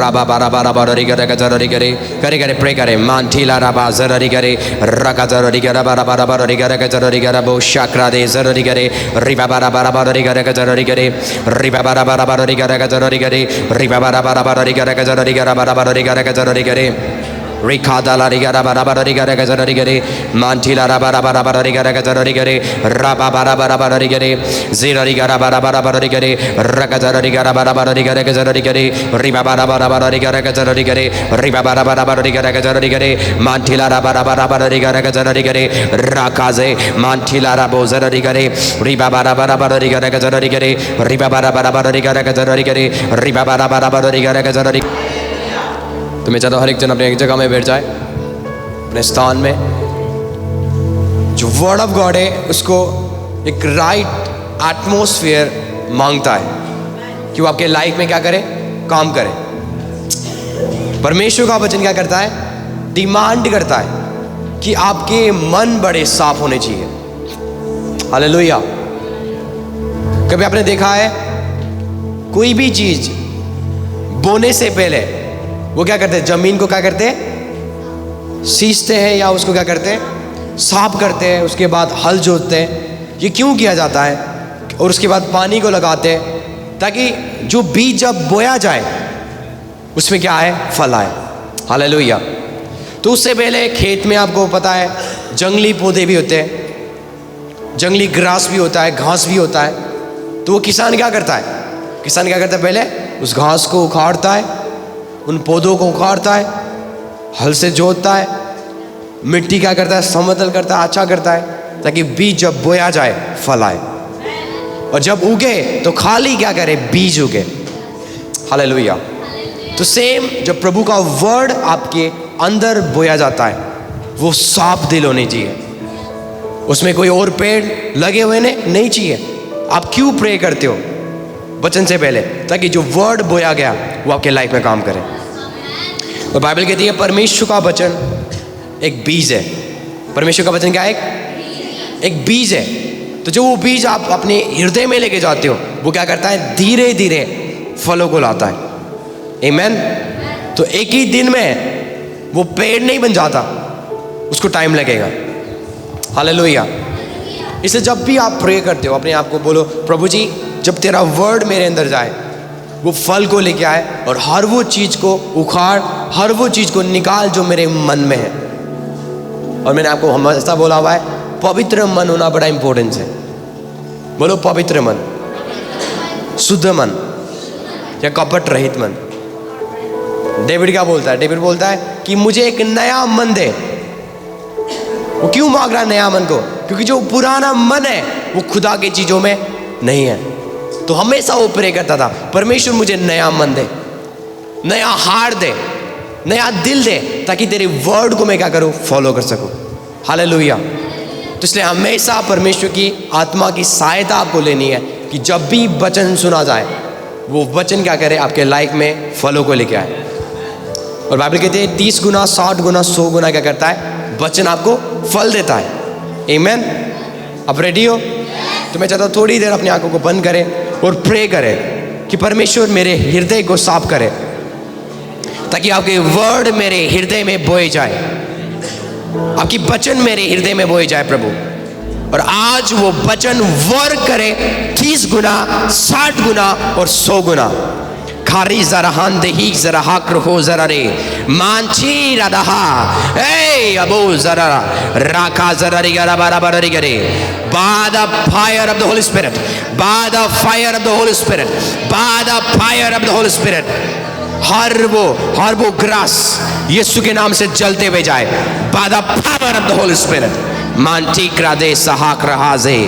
राबा बारा बारा बारी करे जरूरी करे करे करे प्रे करे मांठीला राबा जरूरी करे रका जरूरी करे बारा बारा बारी करे जरूरी करे बो शाक्रा दे जरूरी करे रिबा बारा बारा बारी करे जरूरी करे रिबा बारा बारा बारी करे जरूरी करे रिबा बारा बारा बारी करे जरूरी करे बारा बारी करे जरूरी करे रिखा दाला रिगारा बारा बारा रिगारा का जरूरी करे मांठीला रा बारा बारा बारा रिगारा का जरूरी करे राबा बारा बारा बारा रिगारे जीरा रिगारा बारा बारा बारा रिगारे रका जरूरी रिगारा बारा बारा रिगारा का जरूरी करे रिबा बारा बारा बारा रिगारा का जरूरी करे रिबा बारा बारा बारा रिगारा का जरूरी करे मांठीला रा बारा बारा बारा रिगारा का जरूरी करे राका जे मांठीला रा बो जरूरी करे रिबा बारा बारा बारा रिगारा का जरूरी करे रिबा बारा बारा बारा रिगारा का जरूरी करे रिबा बारा बारा बारा रिगारा का जरूरी। तो मैं चाहता हूँ हर एक जन अपने एक जगह में बैठ जाए अपने स्थान में। जो वर्ड ऑफ गॉड है उसको एक राइट एटमॉस्फेयर मांगता है कि वो आपके लाइफ में क्या करे, काम करे। परमेश्वर का वचन क्या करता है, डिमांड करता है कि आपके मन बड़े साफ होने चाहिए। हालेलुया। कभी आपने देखा है कोई भी चीज बोने से पहले वो क्या करते हैं, जमीन को क्या करते हैं, सींचते हैं या उसको क्या करते हैं, साफ करते हैं, उसके बाद हल जोतते हैं। ये क्यों किया जाता है? और उसके बाद पानी को लगाते हैं ताकि जो बीज जब बोया जाए उसमें क्या आए, फल आए। हालेलुया। तो उससे पहले खेत में आपको पता है जंगली पौधे भी होते हैं, जंगली ग्रास भी होता है, घास भी होता है। तो वो किसान क्या करता है, किसान क्या करता है, पहले उस घास को उखाड़ता है, उन पौधों को उखाड़ता है, हल से जोतता है, मिट्टी क्या करता है, समतल करता है, अच्छा करता है ताकि बीज जब बोया जाए फल आए। और जब उगे तो खाली क्या करे, बीज उगे। हालेलुया। तो सेम जब प्रभु का वर्ड आपके अंदर बोया जाता है वो साफ दिल होनी चाहिए, उसमें कोई और पेड़ लगे हुए नहीं चाहिए। आप क्यों प्रे करते हो वचन से पहले, ताकि जो वर्ड बोया गया वो आपके लाइफ में काम करे। और बाइबल कहती है परमेश्वर का वचन एक बीज है। परमेश्वर का वचन क्या है, एक बीज है। तो जो वो बीज आप अपने हृदय में लेके जाते हो वो क्या करता है, धीरे धीरे फलों को लाता है। आमीन। तो एक ही दिन में वो पेड़ नहीं बन जाता, उसको टाइम लगेगा। हालेलुया। इसलिए जब भी आप प्रे करते हो अपने आप को बोलो, प्रभु जी जब तेरा वर्ड मेरे अंदर जाए वो फल को लेके आए और हर वो चीज को उखाड़, हर वो चीज को निकाल जो मेरे मन में है। और मैंने आपको हमेशा बोला हुआ है पवित्र मन होना बड़ा इंपॉर्टेंस है। बोलो पवित्र मन, शुद्ध मन या कपट रहित मन। डेविड क्या बोलता है, डेविड बोलता है कि मुझे एक नया मन दे। वो क्यों मांग रहा है नया मन को, क्योंकि जो पुराना मन है वो खुदा की चीजों में नहीं है। तो हमेशा वो प्रे करता था, परमेश्वर मुझे नया मन दे, नया हार्ट दे, नया दिल दे, ताकि तेरे वर्ड को मैं क्या करूं, फॉलो कर सकूं। हालेलुया। तो इसलिए हमेशा परमेश्वर की आत्मा की सहायता आपको लेनी है कि जब भी वचन सुना जाए वो वचन क्या करे, आपके लाइफ में फलों को लेके आए। और बाइबल कहते हैं 30 गुना 60 गुना 100 गुना क्या करता है, वचन आपको फल देता है। आमीन। अब रेडी हो? तो मैं चाहता हूँ थोड़ी देर अपनी आंखों को बंद करें और प्रे करें कि परमेश्वर मेरे हृदय को साफ करे ताकि आपके वर्ड मेरे हृदय में बोए जाए, आपकी वचन मेरे हृदय में बोए जाए प्रभु। और आज वो वचन वर्क करे 30 गुना 60 गुना और 100 गुना। खारी जरा हान देही जरा हाक्र हो जरा रे मांची रहा ए अबो जरा राका जरा रे गरा बारा बारा रे गरे by the fire of the Holy Spirit, by the fire of the Holy Spirit, by the fire of the Holy Spirit। हर वो ग्रास यीशु के नाम से जलते हुए जाए by the power of the Holy Spirit। मांटी क्रादे सहाक रहा जे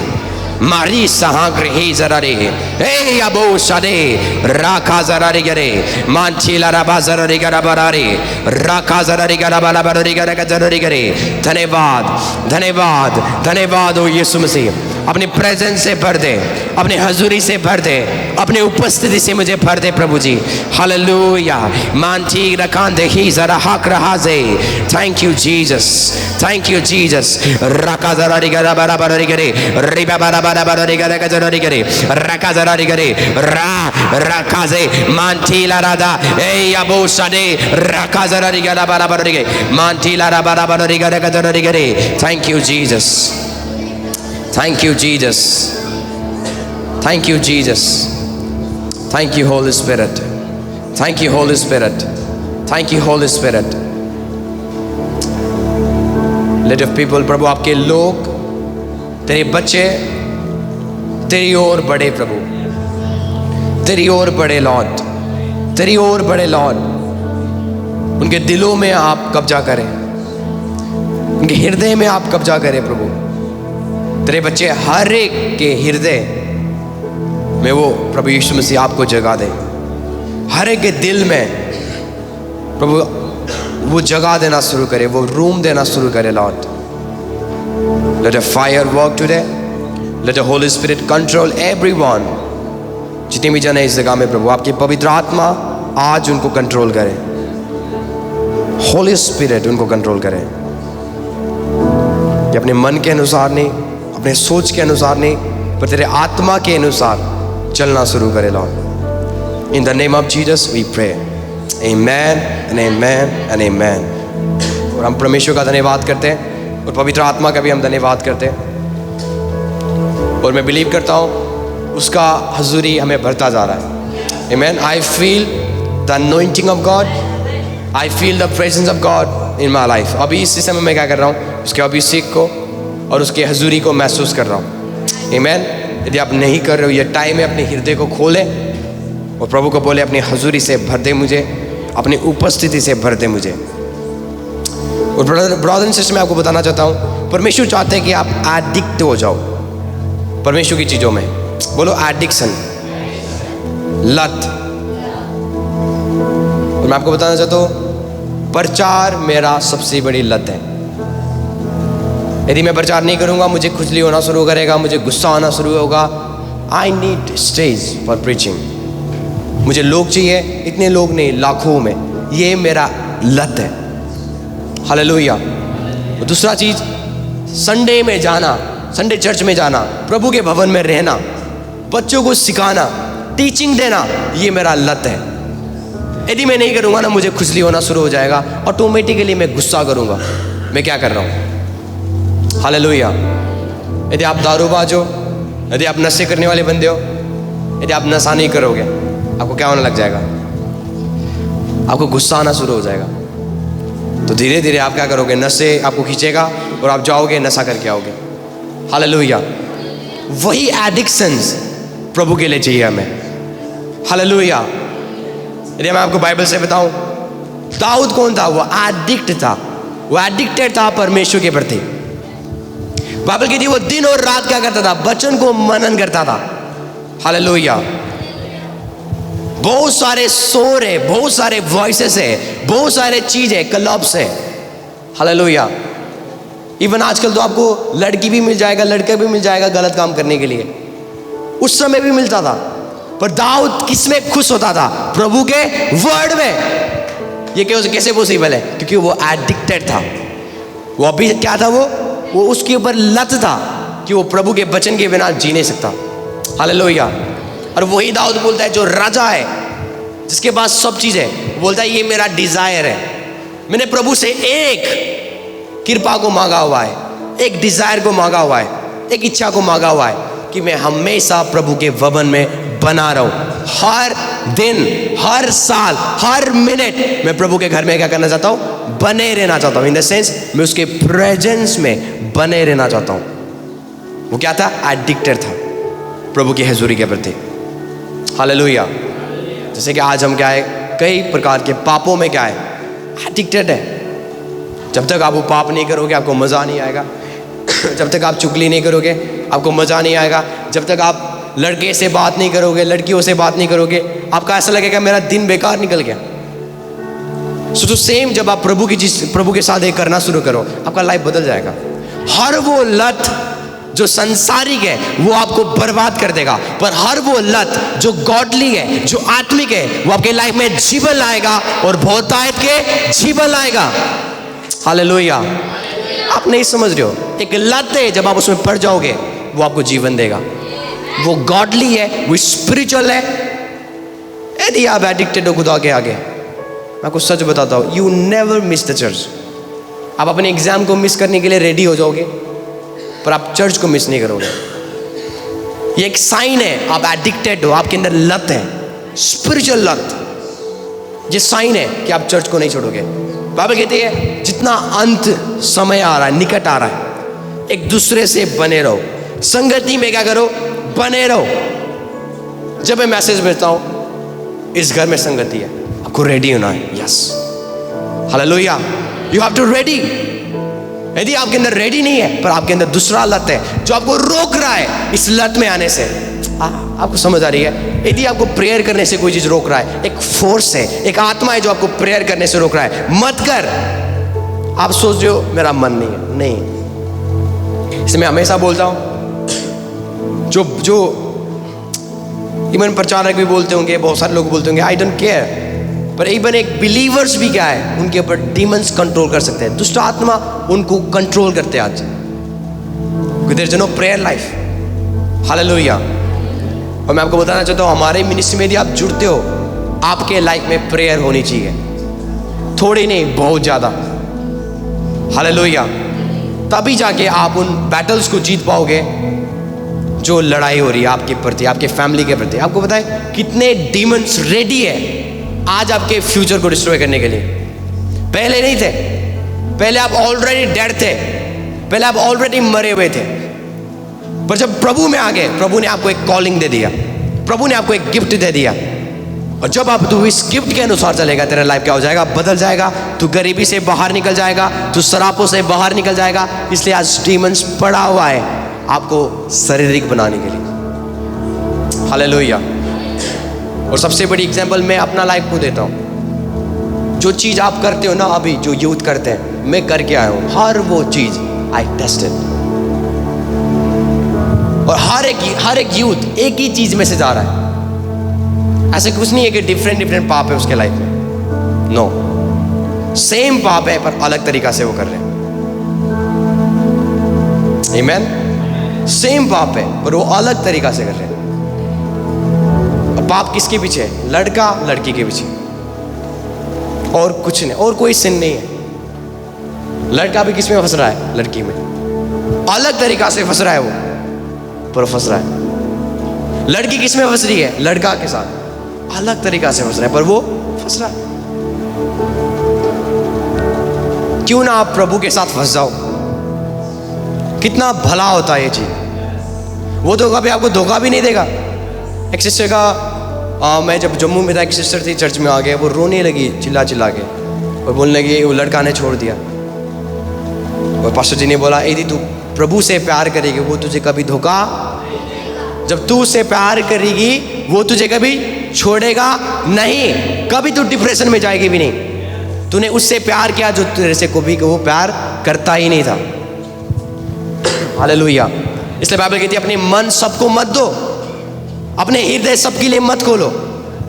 मारी सहाक रही जरा रे ए अबो सदे राका जरा रे गरे मांचीला रबा जरा रे गरा बरा रे राका जरा रे गरा बाला बरा रे गरा जरा रे गरे। धन्यवाद धन्यवाद धन्यवाद ओ यीशु मसीह। अपनी प्रेजेंस से भर दे, अपनी हजूरी से भर दे, अपनी उपस्थिति से मुझे भर दे प्रभु जी। हालेलुया। मानती रखान दे ही जरा हक रहा से। Thank you Jesus, thank you Jesus. रका जरा रिगरा बरा बरा रिगरे रिबा बरा बरा बरा रिगरे का जरा रिगरे रका जरा रिगरे रा रका से मानती ला राधा ए याबो सदे रका जरा रिगरा बरा बरा रिगे मानती ला रा बरा बरा रिगरे का जरा रिगरे। Thank you Jesus, thank you Jesus, thank you Jesus, thank you Holy Spirit, thank you Holy Spirit, thank you Holy Spirit. Let of people, प्रभु आपके लोग, तेरे बच्चे तेरी ओर बढ़े प्रभु, तेरी ओर बढ़े लॉर्ड, तेरी ओर बढ़े लॉर्ड। उनके दिलों में आप कब्जा करें, उनके हृदय में आप कब्जा करें प्रभु। तेरे बच्चे हर एक के हृदय में वो प्रभु यीशु मसीह आपको जगा दे, हर एक के दिल में प्रभु वो जगह देना शुरू करे, वो रूम देना शुरू करे lord. Let a fire work today, let a holy spirit control everyone. जितने भी जन है इस जगह में प्रभु, आपकी पवित्र आत्मा आज उनको कंट्रोल करे, होली स्पिरिट उनको कंट्रोल करे, कि अपने मन के अनुसार नहीं, अपने सोच के अनुसार नहीं, पर तेरे आत्मा के अनुसार चलना शुरू करे Lord. In the name of Jesus we pray, amen and amen and amen. और हम परमेश्वर का धन्यवाद करते हैं और पवित्र आत्मा का भी हम धन्यवाद करते हैं। और मैं बिलीव करता हूँ उसका हजूरी हमें भरता जा रहा है। Amen. I feel the anointing of God, I feel the presence of God in my life. अभी इस समय मैं क्या कर रहा हूँ, उसके अभिषेक को और उसके हजूरी को महसूस कर रहा हूँ। आमेन। यदि आप नहीं कर रहे हो, ये टाइम है, अपने हृदय को खोले और प्रभु को बोले अपनी हजूरी से भर दे मुझे, अपनी उपस्थिति से भर दे मुझे। और ब्रदर एंड सिस्टर, मैं आपको बताना चाहता हूँ, परमेश्वर चाहते हैं कि आप एडिक्ट हो जाओ परमेश्वर की चीज़ों में। बोलो एडिक्शन, लत। और मैं आपको बताना चाहता हूँ, प्रचार मेरा सबसे बड़ी लत है। यदि मैं प्रचार नहीं करूँगा, मुझे खुजली होना शुरू करेगा, मुझे गुस्सा आना शुरू होगा। I need stage for preaching. मुझे लोग चाहिए, इतने लोग नहीं, लाखों में। ये मेरा लत है। हालेलुया। और दूसरा चीज़, संडे में जाना, संडे चर्च में जाना, प्रभु के भवन में रहना, बच्चों को सिखाना, टीचिंग देना, ये मेरा लत है। यदि मैं नहीं करूँगा ना, मुझे खुजली होना शुरू हो जाएगा, ऑटोमेटिकली मैं गुस्सा करूँगा, मैं क्या कर रहा हूँ। हालेलुया। यदि आप दारूबाज हो, यदि आप नशे करने वाले बंदे हो, यदि आप नशा नहीं करोगे, आपको क्या होने लग जाएगा, आपको गुस्सा आना शुरू हो जाएगा। तो धीरे धीरे आप क्या करोगे, नशे आपको खींचेगा और आप जाओगे, नशा करके आओगे। हालेलुया। वही एडिक्शंस प्रभु के लिए चाहिए हमें। हालेलुया। यदि मैं आपको बाइबल से बताऊं, दाऊद कौन था, वो एडिक्ट था, वो एडिक्टेड था परमेश्वर के प्रति। बाइबल कहती है वो दिन और रात क्या करता था, वचन को मनन करता था। हालेलुया। बहुत सारे शोर है, बहुत सारे वॉइसेस है, बहुत सारे चीज है, क्लब्स है। हालेलुया। इवन आजकल तो आपको लड़की भी मिल जाएगा, लड़का भी मिल जाएगा गलत काम करने के लिए। उस समय भी मिलता था, पर दाऊद किसमें खुश होता था, प्रभु के वर्ड में। ये कैसे पॉसिबल है, क्योंकि वो एडिक्टेड था। वो अभी क्या था, वो उसके ऊपर लत था कि वो प्रभु के वचन के बिना जी नहीं सकता। हालेलुया। और वही दाऊद बोलता है, जो राजा है, जिसके पास सब चीज है, बोलता है ये मेरा डिजायर है, मैंने प्रभु से एक कृपा को मांगा हुआ है, एक डिजायर को मांगा हुआ है, एक इच्छा को मांगा हुआ है कि मैं हमेशा प्रभु के भवन में बना रहूं। हर दिन, हर साल, हर मिनट मैं प्रभु के घर में क्या करना चाहता हूं, बने रहना चाहता हूं। इन द सेंस मैं उसके प्रेजेंस में बने रहना चाहता हूं। वो क्या था, एडिक्टेड था प्रभु की हजूरी के प्रति। हालेलुया। जैसे कि आज हम क्या है, कई प्रकार के पापों में क्या है, एडिक्टेड है। जब तक आप वो पाप नहीं करोगे, आपको मज़ा नहीं आएगा। जब तक आप चुगली नहीं करोगे, आपको मज़ा नहीं आएगा। जब तक आप लड़के से बात नहीं करोगे, लड़कियों से बात नहीं करोगे, आपका ऐसा लगेगा मेरा दिन बेकार निकल गया। सो तो सेम, जब आप प्रभु के साथ एक करना शुरू करो, आपका लाइफ बदल जाएगा। हर वो लत जो संसारिक है वो आपको बर्बाद कर देगा, पर हर वो लत जो गॉडली है, जो आत्मिक है, वो आपके लाइफ में जीवन लाएगा और बहुतायत के जीवन लाएगा। हालेलुया। आप नहीं समझ रहे हो, एक लत है, जब आप उसमें पड़ जाओगे वो आपको जीवन देगा। वो गॉडली है, वो स्पिरिचुअल है। यदि आप एडिक्टेड हो खुदा के आगे, मैं आपको सच बताता हूँ, you never miss the church. आप अपने एग्जाम को मिस करने के लिए रेडी हो जाओगे, पर आप चर्च को मिस नहीं करोगे। ये एक साइन है, आप एडिक्टेड हो, आपके अंदर लत है, स्पिरिचुअल लत। ये साइन है कि आप चर्च को नहीं छोड़ोगे। बाइबल कहती है जितना अंत समय आ रहा है, निकट आ रहा है, एक दूसरे से बने रहो, संगति में क्या करो, बने रहो। जब मैं मैसेज भेजता हूं इस घर में संगति है, आपको रेडी होना है। Yes, hallelujah, you have to ready. यदि आपके अंदर रेडी नहीं है, पर आपके अंदर दूसरा लत है जो आपको रोक रहा है इस लत में आने से, आपको समझ आ रही है? यदि आपको प्रेयर करने से कोई चीज रोक रहा है, एक फोर्स है, एक आत्मा है जो आपको प्रेयर करने से रोक रहा है, मत कर। आप सोच रहे हो मेरा मन नहीं है, नहीं। इसलिए मैं हमेशा बोलता हूं, जो इवन प्रचारक भी बोलते होंगे, बहुत सारे लोग बोलते होंगे आई डोंट केयर, पर इवन एक बिलीवर्स भी क्या है, उनके ऊपर डीमंस कंट्रोल कर सकते हैं, दुष्ट आत्मा उनको कंट्रोल करते हैं आज, there is no prayer life. Hallelujah. और मैं आपको बताना चाहता हूँ, हमारे मिनिस्ट्री में यदि आप जुड़ते हो, आपके लाइफ में प्रेयर होनी चाहिए, थोड़ी नहीं, बहुत ज्यादा। हालेलुया। तभी जाके आप उन बैटल्स को जीत पाओगे जो लड़ाई हो रही है आपके प्रति, आपके फैमिली के प्रति। आपको पता है कितने डीमंस रेडी है आज आपके फ्यूचर को डिस्ट्रॉय करने के लिए? पहले नहीं थे, पहले आप ऑलरेडी डेड थे, पहले आप ऑलरेडी मरे हुए थे। पर जब प्रभु में आ गए, प्रभु ने आपको एक कॉलिंग दे दिया, प्रभु ने आपको एक गिफ्ट दे दिया, और जब आप तू इस गिफ्ट के अनुसार चलेगा, तेरा लाइफ क्या हो जाएगा, बदल जाएगा। तू गरीबी से बाहर निकल जाएगा, तू शराबों से बाहर निकल जाएगा। इसलिए आज डीमंस पड़ा हुआ है आपको शारीरिक बनाने के लिए। हालेलुया। और सबसे बड़ी एग्जांपल मैं अपना लाइफ को देता हूं। जो चीज आप करते हो ना, अभी जो यूथ करते हैं, मैं करके आया हूं, हर वो चीज आई टेस्टेड। और हर एक यूथ एक ही चीज में से जा रहा है। ऐसे कुछ नहीं है कि डिफरेंट पाप है उसके लाइफ में, नो, सेम पाप है पर अलग तरीका से वो कर रहे हैं। आमीन। सेम पाप है पर वो अलग तरीका से कर रहे हैं। पाप किसके पीछे है? लड़का लड़की के पीछे, और कुछ नहीं, और कोई सिन नहीं है। लड़का भी किस में फंस रहा है? लड़की में। अलग तरीका से फंस रहा है वो, पर फंस रहा है। लड़की किस में फंस रही है? लड़का के साथ अलग तरीका से फंस रहा है, पर वो फंस रहा है। क्यों ना आप प्रभु के साथ फंस जाओ? कितना भला होता है ये चीज। वो तो कभी आपको धोखा भी नहीं देगा। एक सिस्टर का मैं जब जम्मू में था, एक सिस्टर थी, चर्च में आ गए, वो रोने लगी चिल्ला चिल्ला के, और बोलने लगी वो लड़का ने छोड़ दिया। और पास्टर जी ने बोला, यदि तू प्रभु से प्यार करेगी, वो तुझे कभी धोखा, जब तू उससे प्यार करेगी वो तुझे कभी छोड़ेगा नहीं, कभी तू डिप्रेशन में जाएगी भी नहीं। तूने उससे प्यार किया जो तेरे से कभी वो प्यार करता ही नहीं था। हालेलुया। इसलिए बाइबल कहती है अपने मन सबको मत दो, अपने हृदय सबके लिए मत खोलो।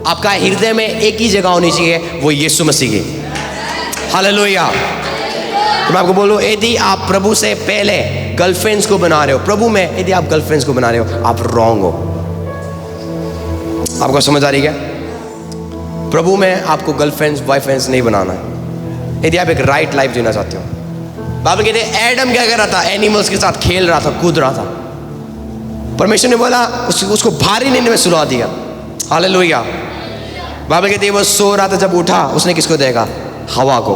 आपका हृदय में एक ही जगह होनी चाहिए, वो यीशु मसीह की। हालेलुया। तो मैं आपको बोलूं, यदि आप प्रभु से पहले गर्लफ्रेंड्स को बना रहे हो, प्रभु में यदि आप गर्लफ्रेंड्स को बना रहे हो, आप रॉन्ग हो। आपको समझ आ रही है? प्रभु में आपको गर्लफ्रेंड्स बॉयफ्रेंड्स नहीं बनाना है, यदि आप एक राइट लाइफ जीना चाहते हो। बाइबल कहते हैं एडम क्या कर रहा था? एनिमल्स के साथ खेल रहा था, कूद रहा था। परमेश्वर ने बोला उसको भारी नींद में सुला दिया। हालेलुया। बाइबल कहती है वो सो रहा था, जब उठा उसने किसको देखा? हवा को।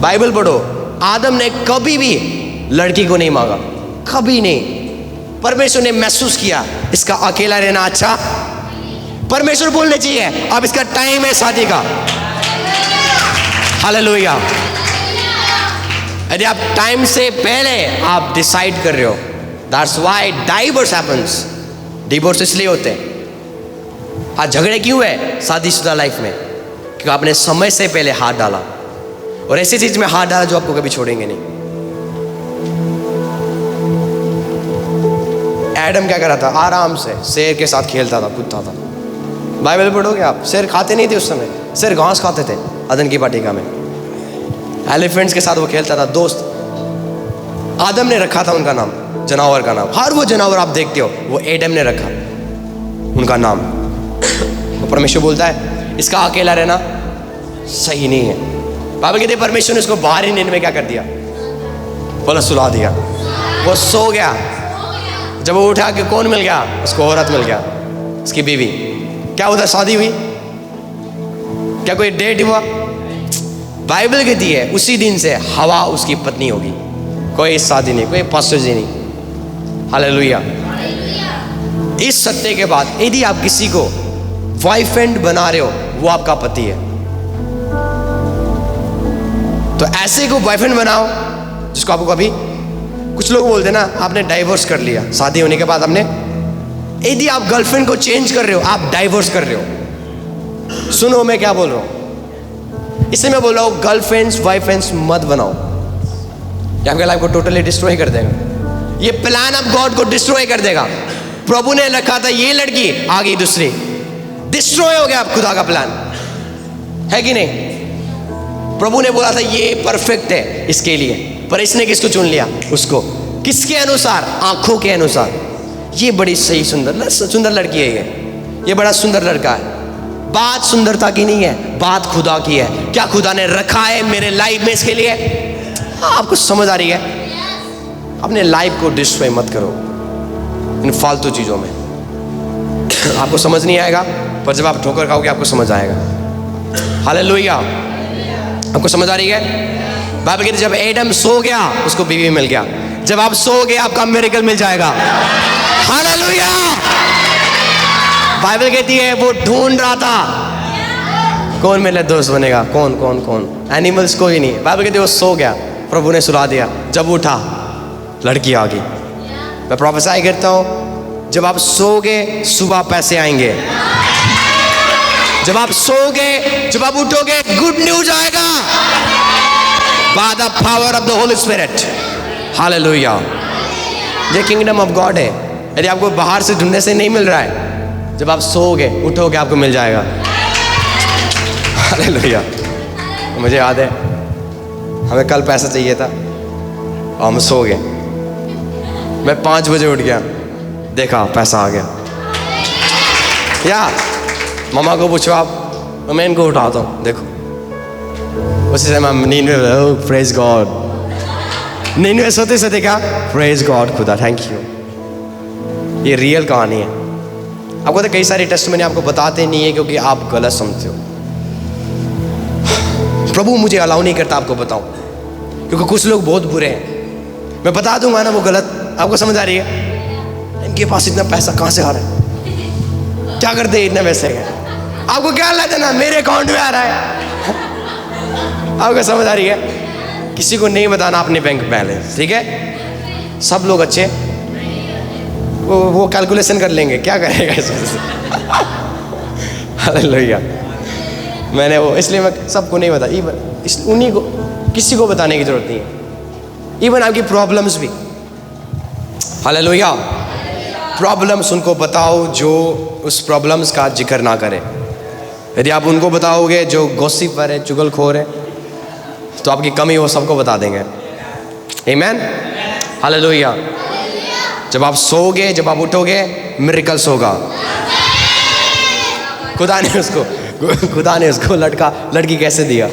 बाइबल पढ़ो, आदम ने कभी भी लड़की को नहीं मांगा, कभी नहीं। परमेश्वर ने महसूस किया इसका अकेला रहना अच्छा। परमेश्वर बोलने चाहिए अब इसका टाइम है शादी का। हालेलुया। यदि आप टाइम से पहले आप डिसाइड कर रहे हो, that's why divorce happens. Divorce इसलिए होते हैं। आज झगड़े क्यों है शादीशुदा लाइफ में? क्योंकि आपने समय से पहले हाथ डाला, और ऐसी चीज में हाथ डाला जो आपको कभी छोड़ेंगे नहीं। एडम क्या कर रहा था? आराम से शेर के साथ खेलता था, कूदता था। बाइबल पढ़ोगे आप, शेर खाते नहीं थे उस समय, शेर घास खाते थे अदन की वाटिका में। एलिफेंट्स के साथ वो खेलता था, दोस्त। आदम ने रखा था उनका नाम, जानवर का नाम। हर वो जानवर आप देखते हो वो एडम ने रखा उनका नाम। तो परमेश्वर बोलता है इसका अकेला रहना सही नहीं है। बाइबल कहते हैं परमेश्वर ने उसको बाहरी नींद में क्या कर दिया? बोला सुला दिया। वो सो गया। जब वो उठा के कौन मिल गया? उसको औरत मिल गया, उसकी बीवी। क्या उधर शादी हुई? क्या कोई डेट हुआ? बाइबल कहती है उसी दिन से हवा उसकी पत्नी होगी। कोई शादी नहीं, कोई पास्टर जी नहीं। हालेलुया। इस सत्य के बाद यदि आप किसी को बॉयफ्रेंड बना रहे हो, वो आपका पति है। तो ऐसे को बॉयफ्रेंड बनाओ जिसको आपको कभी, कुछ लोग बोलते हैं ना आपने डाइवोर्स कर लिया शादी होने के बाद आपने। यदि आप गर्लफ्रेंड को चेंज कर रहे हो, आप डाइवोर्स कर रहे हो। सुनो मैं क्या बोल रहा हूं, इससे मैं बोल रहा हूं गर्लफ्रेंड्स बॉयफ्रेंड्स मत बनाओ, ये आपके लाइफ को टोटली डिस्ट्रॉय कर देगा। ये प्लान ऑफ गॉड को डिस्ट्रॉय कर देगा। प्रभु ने रखा था ये लड़की, आ गई दूसरी, डिस्ट्रॉय हो गया खुदा का प्लान, है कि नहीं? प्रभु ने बोला था ये परफेक्ट है इसके लिए, पर इसने किसको चुन लिया? उसको। किसके अनुसार? आंखों के अनुसार। ये बड़ी सही सुंदर लड़की है, ये बड़ा सुंदर लड़का है। बात सुंदरता की नहीं है, बात खुदा की है। क्या खुदा ने रखा है मेरे लाइफ में इसके लिए? आपको समझ आ रही है? अपने लाइफ को डिस्ट्रॉय मत करो इन फालतू चीजों में। आपको समझ नहीं आएगा, पर जब आप ठोकर खाओगे आपको समझ आएगा। हालेलुया। आपको समझ आ रही है? बाइबल कहती है जब एडम सो गया उसको बीवी मिल गया। जब आप सो गए आपका मिरेकल मिल जाएगा। हालेलुया। बाइबल कहती है वो ढूंढ रहा था कौन मेरे दोस्त बनेगा, कौन कौन कौन, एनिमल्स कोई नहीं। बाइबल कहती है वो सो गया, प्रभु ने सुला दिया। जब उठा लड़की आ गई। मैं प्रोफेसाई करता हूं जब आप सोगे सुबह पैसे आएंगे। जब आप सोगे, जब आप उठोगे गुड न्यूज आएगा bye the power of the holy spirit. Hallelujah. ये किंगडम ऑफ गॉड है। यदि आपको बाहर से ढूंढने से नहीं मिल रहा है, जब आप सोओगे उठोगे आपको मिल जाएगा। हालेलुया। मुझे याद है हमें कल पैसा चाहिए था और हम सो गए। मैं 5 बजे उठ गया, देखा पैसा आ गया। या मामा को पूछो आप, तो मैं इनको उठाता हूँ, देखो उसी समय नींद में प्रेज गॉड, नींद में सोते सोते क्या प्रेज गॉड, खुदा थैंक यू। ये रियल कहानी है। आपको तो कई सारे टेस्टमनी आपको बताते नहीं है क्योंकि आप गलत समझते हो। प्रभु मुझे अलाउ नहीं करता आपको बताऊं, क्योंकि कुछ लोग बहुत बुरे हैं। मैं बता दूंगा ना वो गलत। आपको समझ आ रही है? इनके पास इतना पैसा कहां से आ रहा है, क्या करते इतने पैसे है? आपको क्या लगता है ना मेरे अकाउंट में आ रहा है? आपको समझ आ रही है? किसी को नहीं बताना अपने बैंक बैलेंस, ठीक है? सब लोग अच्छे वो कैलकुलेशन कर लेंगे, क्या करेगा इसमें। हालेलुया। मैंने वो इसलिए मैं सबको नहीं बता, इवन उन्हीं को, किसी को बताने की जरूरत नहीं है। इवन आपकी प्रॉब्लम्स भी। हालेलुया। प्रॉब्लम्स उनको बताओ जो उस प्रॉब्लम्स का जिक्र ना करे। यदि आप उनको बताओगे जो गॉसिपर है, चुगलखोर है, तो आपकी कमी वो सबको बता देंगे। आमीन। हालेलुया। जब आप सोओगे, जब आप उठोगे मिरेकल्स होगा। खुदा ने उसको लड़की कैसे दिया?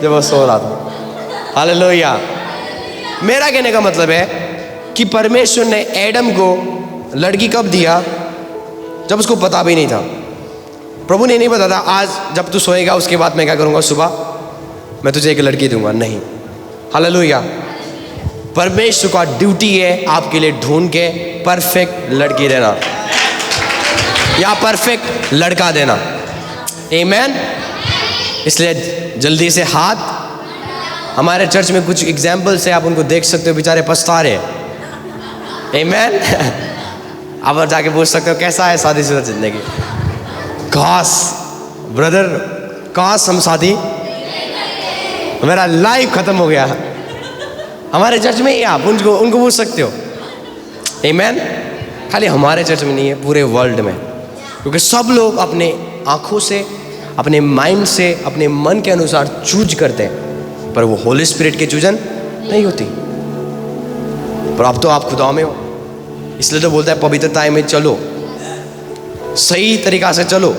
जब वो सो रहा था। हालेलुया। मेरा कहने का मतलब है कि परमेश्वर ने एडम को लड़की कब दिया? जब उसको पता भी नहीं था। प्रभु ने नहीं बताया था आज जब तू सोएगा उसके बाद मैं क्या करूंगा, सुबह मैं तुझे एक लड़की दूंगा। नहीं। हालेलुया। परमेश्वर का ड्यूटी है आपके लिए ढूंढ के परफेक्ट लड़की देना या परफेक्ट लड़का देना। आमीन। इसलिए जल्दी से हाथ, हमारे चर्च में कुछ एग्जाम्पल्स है, आप उनको देख सकते हो, बेचारे पछता रहे। आमीन। आप जाके पूछ सकते हो कैसा है शादीशुदा जिंदगी। काश ब्रदर, काश हम शादी, मेरा लाइफ खत्म हो गया। हमारे चर्च में ही आप उनको पूछ सकते हो। आमीन। खाली हमारे चर्च में नहीं है, पूरे वर्ल्ड में। क्योंकि सब लोग अपने आँखों से, अपने माइंड से, अपने मन के अनुसार चूज करते हैं, पर वो होली स्पिरिट की चूजन नहीं होती। पर अब तो आप खुदा में हो, इसलिए तो बोलता है पवित्रता में चलो, सही तरीका से चलो,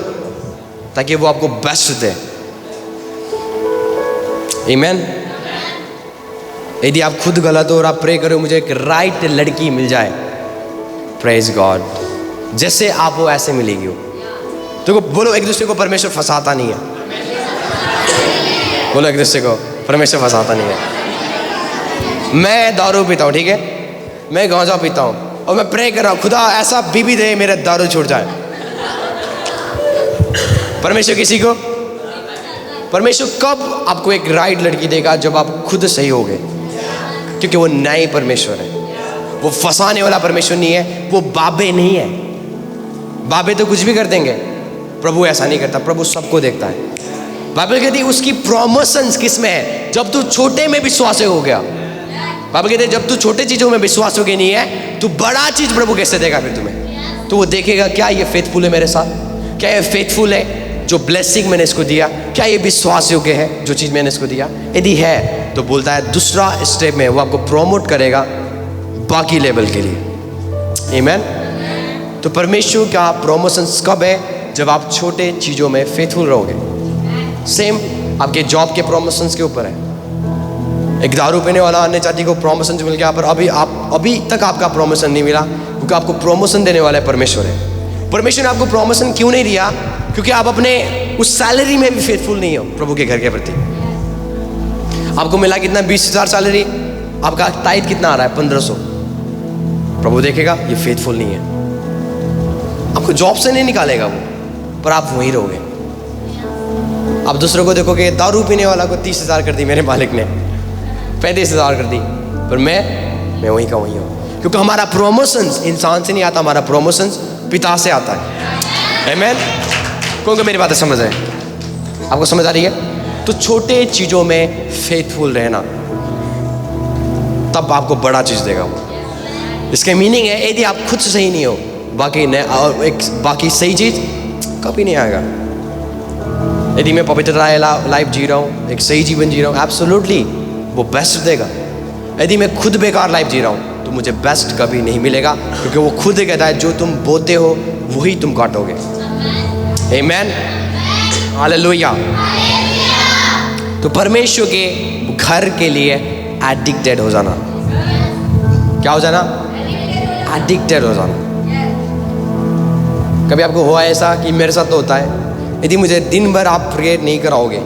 ताकि वो आपको बेस्ट दे। आमीन। यदि आप खुद गलत हो और आप प्रे करो मुझे एक राइट लड़की मिल जाए, प्रेज गॉड, जैसे आप हो ऐसे मिलेगी वो। तो बोलो एक दूसरे को परमेश्वर फंसाता नहीं है। बोलो एक दूसरे को परमेश्वर फंसाता नहीं है। मैं दारू पीता हूँ, ठीक है, मैं गांजा पीता हूँ और मैं प्रे कर रहा हूँ खुदा ऐसा बीबी दे मेरा दारू छूट जाए। परमेश्वर किसी को, परमेश्वर कब आपको एक राइट लड़की देगा? जब आप खुद सही होगे, क्योंकि वो न्यायी परमेश्वर है, वो फंसाने वाला परमेश्वर नहीं है, वो बाबे नहीं है। बाबे तो कुछ भी कर देंगे, प्रभु ऐसा नहीं करता, प्रभु सबको देखता है। बाइबल कहती है उसकी प्रमोशंस किस में है? जब तू छोटे में विश्वास हो गया। बाइबल कहती है जब तू छोटे चीजों में विश्वास हो गया नहीं है, तो बड़ा चीज प्रभु कैसे देगा फिर तुम्हें? तो वो देखेगा क्या ये फेथफुल है मेरे साथ, क्या ये फेथफुल है जो ब्लेसिंग मैंने इसको दिया, क्या ये विश्वास योग्य है जो चीज मैंने इसको दिया? यदि है तो बोलता है दूसरा स्टेप में वो आपको प्रमोट करेगा बाकी लेवल के लिए। आमीन। तो परमेश्वर का प्रमोशंस कब है? जब आप छोटे चीजों में फेथफुल रहोगे। सेम आपके जॉब के प्रमोशंस के ऊपर है। एक दारू पीने वाला अन्य जाति को प्रमोशन मिल गया, पर अभी तक आपका प्रमोशन नहीं मिला, क्योंकि आपको प्रमोशन देने वाला है परमेश्वर है। परमेश्वर ने आपको प्रमोशन क्यों नहीं दिया? क्योंकि आप अपने उस सैलरी में भी फेथफुल नहीं हो प्रभु के घर के प्रति। आपको मिला कितना? 20,000 सैलरी, आपका टाइट कितना आ रहा है? 1500। प्रभु देखेगा ये फेथफुल नहीं है, आपको जॉब से नहीं निकालेगा वो, पर आप वहीं रहोगे। आप दूसरों को देखोगे, दारू पीने वाला को 30,000 कर दी मेरे मालिक ने, 35,000 कर दी, पर मैं वहीं का वहीं हूँ। क्योंकि हमारा प्रमोशंस इंसान से नहीं आता, हमारा प्रमोशंस पिता से आता है। आमीन। कौन को मेरी बातें समझ है? आपको समझ आ रही है? तो छोटे चीजों में फेथफुल रहना, तब आपको बड़ा चीज देगा वो। इसका मीनिंग है यदि आप खुद से सही नहीं हो, बाकी सही चीज कभी नहीं आएगा। यदि मैं पवित्रता लाइफ जी रहा हूँ, एक सही जीवन जी रहा हूँ, एब्सोल्युटली वो बेस्ट देगा। यदि मैं खुद बेकार लाइफ जी रहा हूँ तो मुझे बेस्ट कभी नहीं मिलेगा, क्योंकि वो खुद कहता है जो तुम बोते हो वही तुम काटोगे। आमीन। हालेलुया। तो परमेश्वर के घर के लिए एडिक्टेड हो जाना, क्या हो जाना? एडिक्टेड हो जाना। कभी आपको हुआ ऐसा कि मेरे साथ तो होता है, यदि मुझे दिन भर आप प्रेयर नहीं कराओगे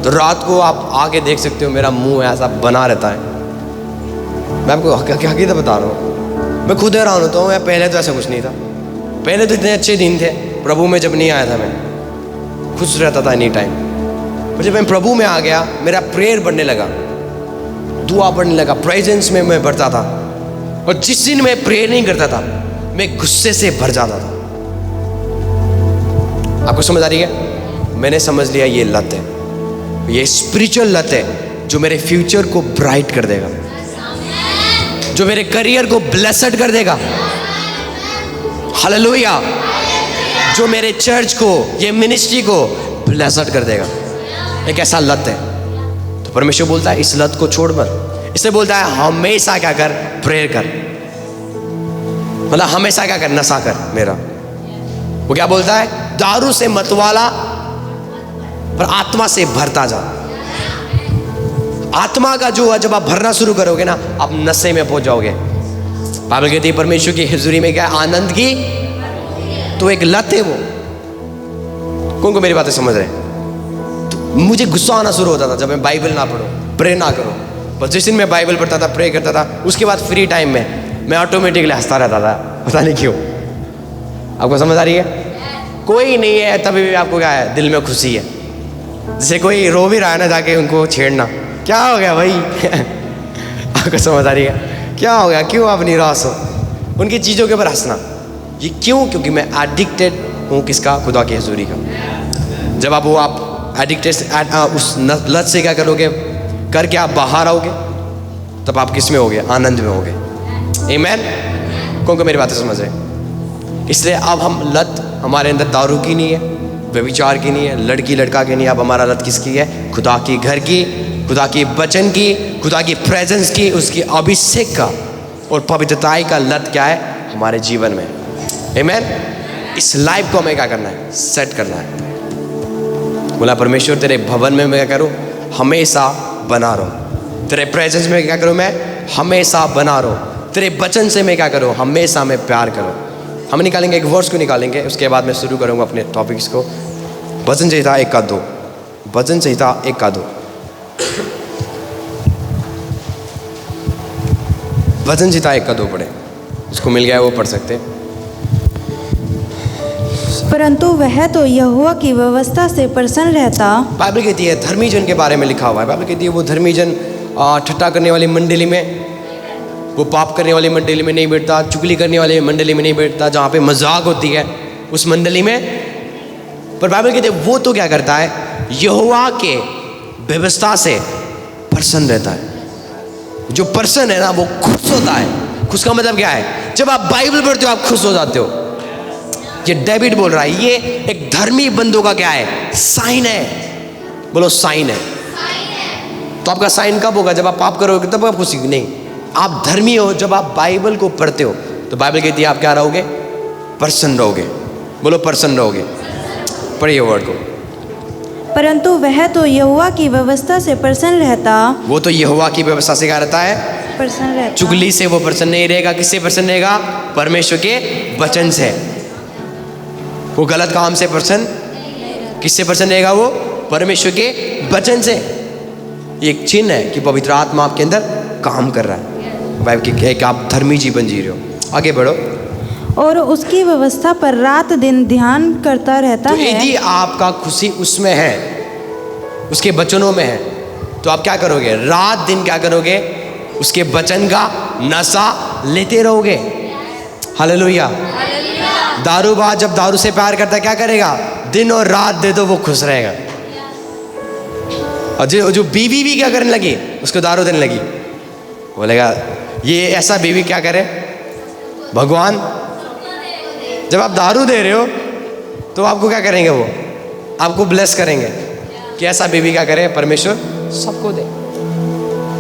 तो रात को आप आके देख सकते हो मेरा मुंह ऐसा बना रहता है। मैं आपको हकीकत बता रहा हूँ, मैं खुद हैरान होता हूँ। मैं पहले तो ऐसा कुछ नहीं था, पहले तो इतने अच्छे दिन थे प्रभु में, जब नहीं आया था मैं खुश रहता था एनी टाइम। पर जब मैं प्रभु में आ गया, मेरा प्रेयर बढ़ने लगा, दुआ बढ़ने लगा, प्रेजेंस में मैं बढ़ता था। और जिस दिन मैं प्रेयर नहीं करता था, मैं गुस्से से भर जाता था। आपको समझ आ रही है? मैंने समझ लिया ये लत है, ये स्पिरिचुअल लत है जो मेरे फ्यूचर को ब्राइट कर देगा, जो मेरे करियर को ब्लेसड कर देगा। हालेलुया। जो मेरे चर्च को, ये मिनिस्ट्री को ब्लेसड कर देगा। एक ऐसा लत है। तो परमेश्वर बोलता है इस लत को छोड़ मत। इसलिए बोलता है हमेशा क्या कर? प्रेयर कर। मतलब हमेशा क्या कर? नशा कर मेरा। वो क्या बोलता है? दारू से मतवाला, पर आत्मा से भरता जा। आत्मा का जो है, जब आप भरना शुरू करोगे ना, आप नशे में पहुंच जाओगे। बाइबल कहती है परमेश्वर की हुजूरी में क्या? आनंद की। तो एक लत है वो। कौन को मेरी बातें समझ रहे? तो मुझे गुस्सा आना शुरू होता था जब मैं बाइबल ना पढूं, प्रे ना करूं। पर जिस दिन मैं बाइबल पढ़ता था, प्रे करता था, उसके बाद फ्री टाइम में मैं ऑटोमेटिकली हंसता रहता था, पता नहीं क्यों। आपको समझ आ रही है? कोई नहीं है तभी भी आपको क्या है? दिल में खुशी है। जैसे कोई रो भी रहा है ना, जाके उनको छेड़ना, क्या हो गया भाई? आपको समझ आ रही है? क्या हो गया? क्यों आप निराश हो? उनकी चीज़ों के ऊपर हंसना, ये क्यों? क्योंकि मैं एडिक्टेड हूँ किसका? खुदा की हुजूरी का। जब आप एडिक्टेड उस लत से क्या करोगे? करके आप बाहर आओगे, तब आप किस में होगे? आनंद में होगे। आमीन। कौन को मेरी बातें समझ रहे? इसलिए अब हम लत हमारे अंदर दारू की नहीं है, व्यभिचार की नहीं है, लड़की लड़का की नहीं है। अब हमारा लत किसकी है? खुदा की घर की, खुदा की वचन की, खुदा की प्रेजेंस की, उसकी अभिषेक का और पवित्रताई का लत क्या है हमारे जीवन में। आमीन। इस लाइफ को हमें क्या करना है? सेट करना है। बोला परमेश्वर तेरे भवन में मैं क्या करूं? हमेशा बना रहूं। तेरे प्रेजेंस में क्या करूं? मैं हमेशा बना रहूं। तेरे वचन से मैं क्या करूं? हमेशा मैं प्यार करूं। हम निकालेंगे एक वर्स को निकालेंगे, उसके बाद मैं शुरू करूंगा अपने टॉपिक्स को। भजन संहिता 1 का 2, भजन संहिता 1 का 2, भजन संहिता 1 का 2 पढ़े। उसको मिल गया है वो पढ़ सकते। परंतु वह तो यहोवा की व्यवस्था से प्रसन्न रहता। बाइबल कहती है धर्मी जन के बारे में लिखा हुआ है। बाइबल कहती है वो धर्मी जन ठट्टा करने वाली मंडली में, वो पाप करने वाली मंडली में नहीं बैठता, चुगली करने वाली मंडली में नहीं बैठता, जहाँ पे मजाक होती है उस मंडली में। पर बाइबल कहती है वो तो क्या करता है? यहोवा के व्यवस्था से प्रसन्न रहता है। जो प्रसन्न है ना वो खुश होता है। खुश का मतलब क्या है? जब आप बाइबल पढ़ते हो आप खुश हो जाते हो। ये डेविड बोल रहा है, ये एक धर्मी बंदों का क्या है? साइन है। बोलो साइन है। तो आपका साइन कब होगा? जब आप पाप करोगे तब आप खुशी नहीं। आप धर्मी हो जब आप बाइबल को पढ़ते हो। तो बाइबल कहती है आप क्या रहोगे? प्रसन्न रहोगे। बोलो प्रसन्न रहोगे। पढ़िए वर्ड को। परंतु वह तो यहोवा की व्यवस्था से प्रसन्न रहता। वो तो यहोवा की व्यवस्था से क्या रहता है? प्रसन्न रहता। चुगली से वो प्रसन्न नहीं रहेगा। किससे प्रसन्न रहेगा? परमेश्वर के वचन से। वो गलत काम से प्रसन्न किससे प्रसन्न रहेगा? वो परमेश्वर के वचन से। एक चिन्ह है कि पवित्र आत्मा आपके अंदर काम कर रहा है। बाइबल की कि आप धर्मी जीवन जी रहे हो। आगे बढ़ो। और उसकी व्यवस्था पर रात दिन ध्यान करता रहता तो है। यदि आपका खुशी उसमें है, उसके वचनों में है, तो आप क्या करोगे? रात दिन क्या करोगे? उसके वचन का नशा लेते रहोगे। हालेलुया। दारूबाज जब दारू से प्यार करता है क्या करेगा? दिन और रात दे दो वो खुश रहेगा। और जो बीवी भी क्या करने लगी? उसको दारू देने लगी। बोलेगा ये ऐसा बीवी क्या करे? भगवान जब आप दारू दे रहे हो तो आपको क्या करेंगे? वो आपको ब्लेस करेंगे कि ऐसा बीवी क्या करे? परमेश्वर सबको दे।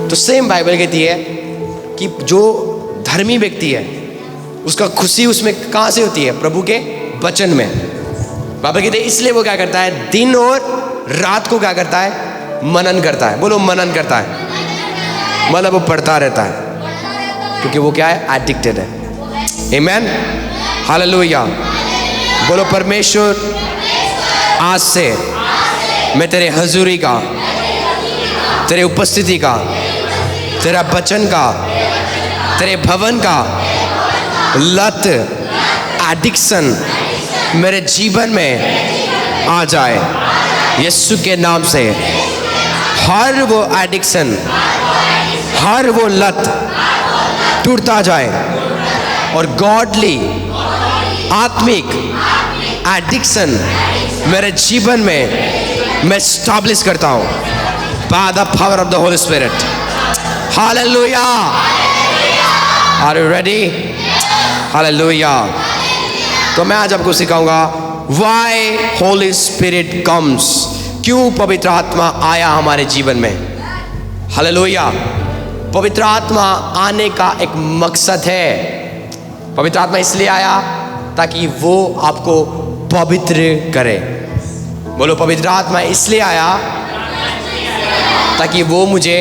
तो सेम बाइबल कहती है कि जो धर्मी व्यक्ति है उसका खुशी उसमें कहाँ से होती है? प्रभु के वचन में। बाइबल कहती है इसलिए वो क्या करता है? दिन और रात को क्या करता है? मनन करता है। बोलो मनन करता है। मतलब वो पढ़ता रहता है क्योंकि वो क्या है? एडिक्टेड है। आमीन। हालेलुया। बोलो परमेश्वर आज से मैं तेरे हजूरी का, तेरे उपस्थिति का, तेरा वचन का, तेरे भवन का लत एडिक्शन मेरे जीवन में आ जाए यीशु के नाम से। हर वो एडिक्शन, हर वो लत टूटता जाए और गॉडली आत्मिक एडिक्शन मेरे जीवन में मैं स्टैब्लिश करता हूँ by the power of the holy spirit. Hallelujah. Are you ready? Hallelujah. तो मैं आज आपको सिखाऊंगा व्हाई होली स्पिरिट कम्स। क्यों पवित्र आत्मा आया हमारे जीवन में? हालेलुया। पवित्र आत्मा आने का एक मकसद है। पवित्र आत्मा इसलिए आया ताकि वो आपको पवित्र करे। बोलो पवित्र आत्मा इसलिए आया ताकि वो मुझे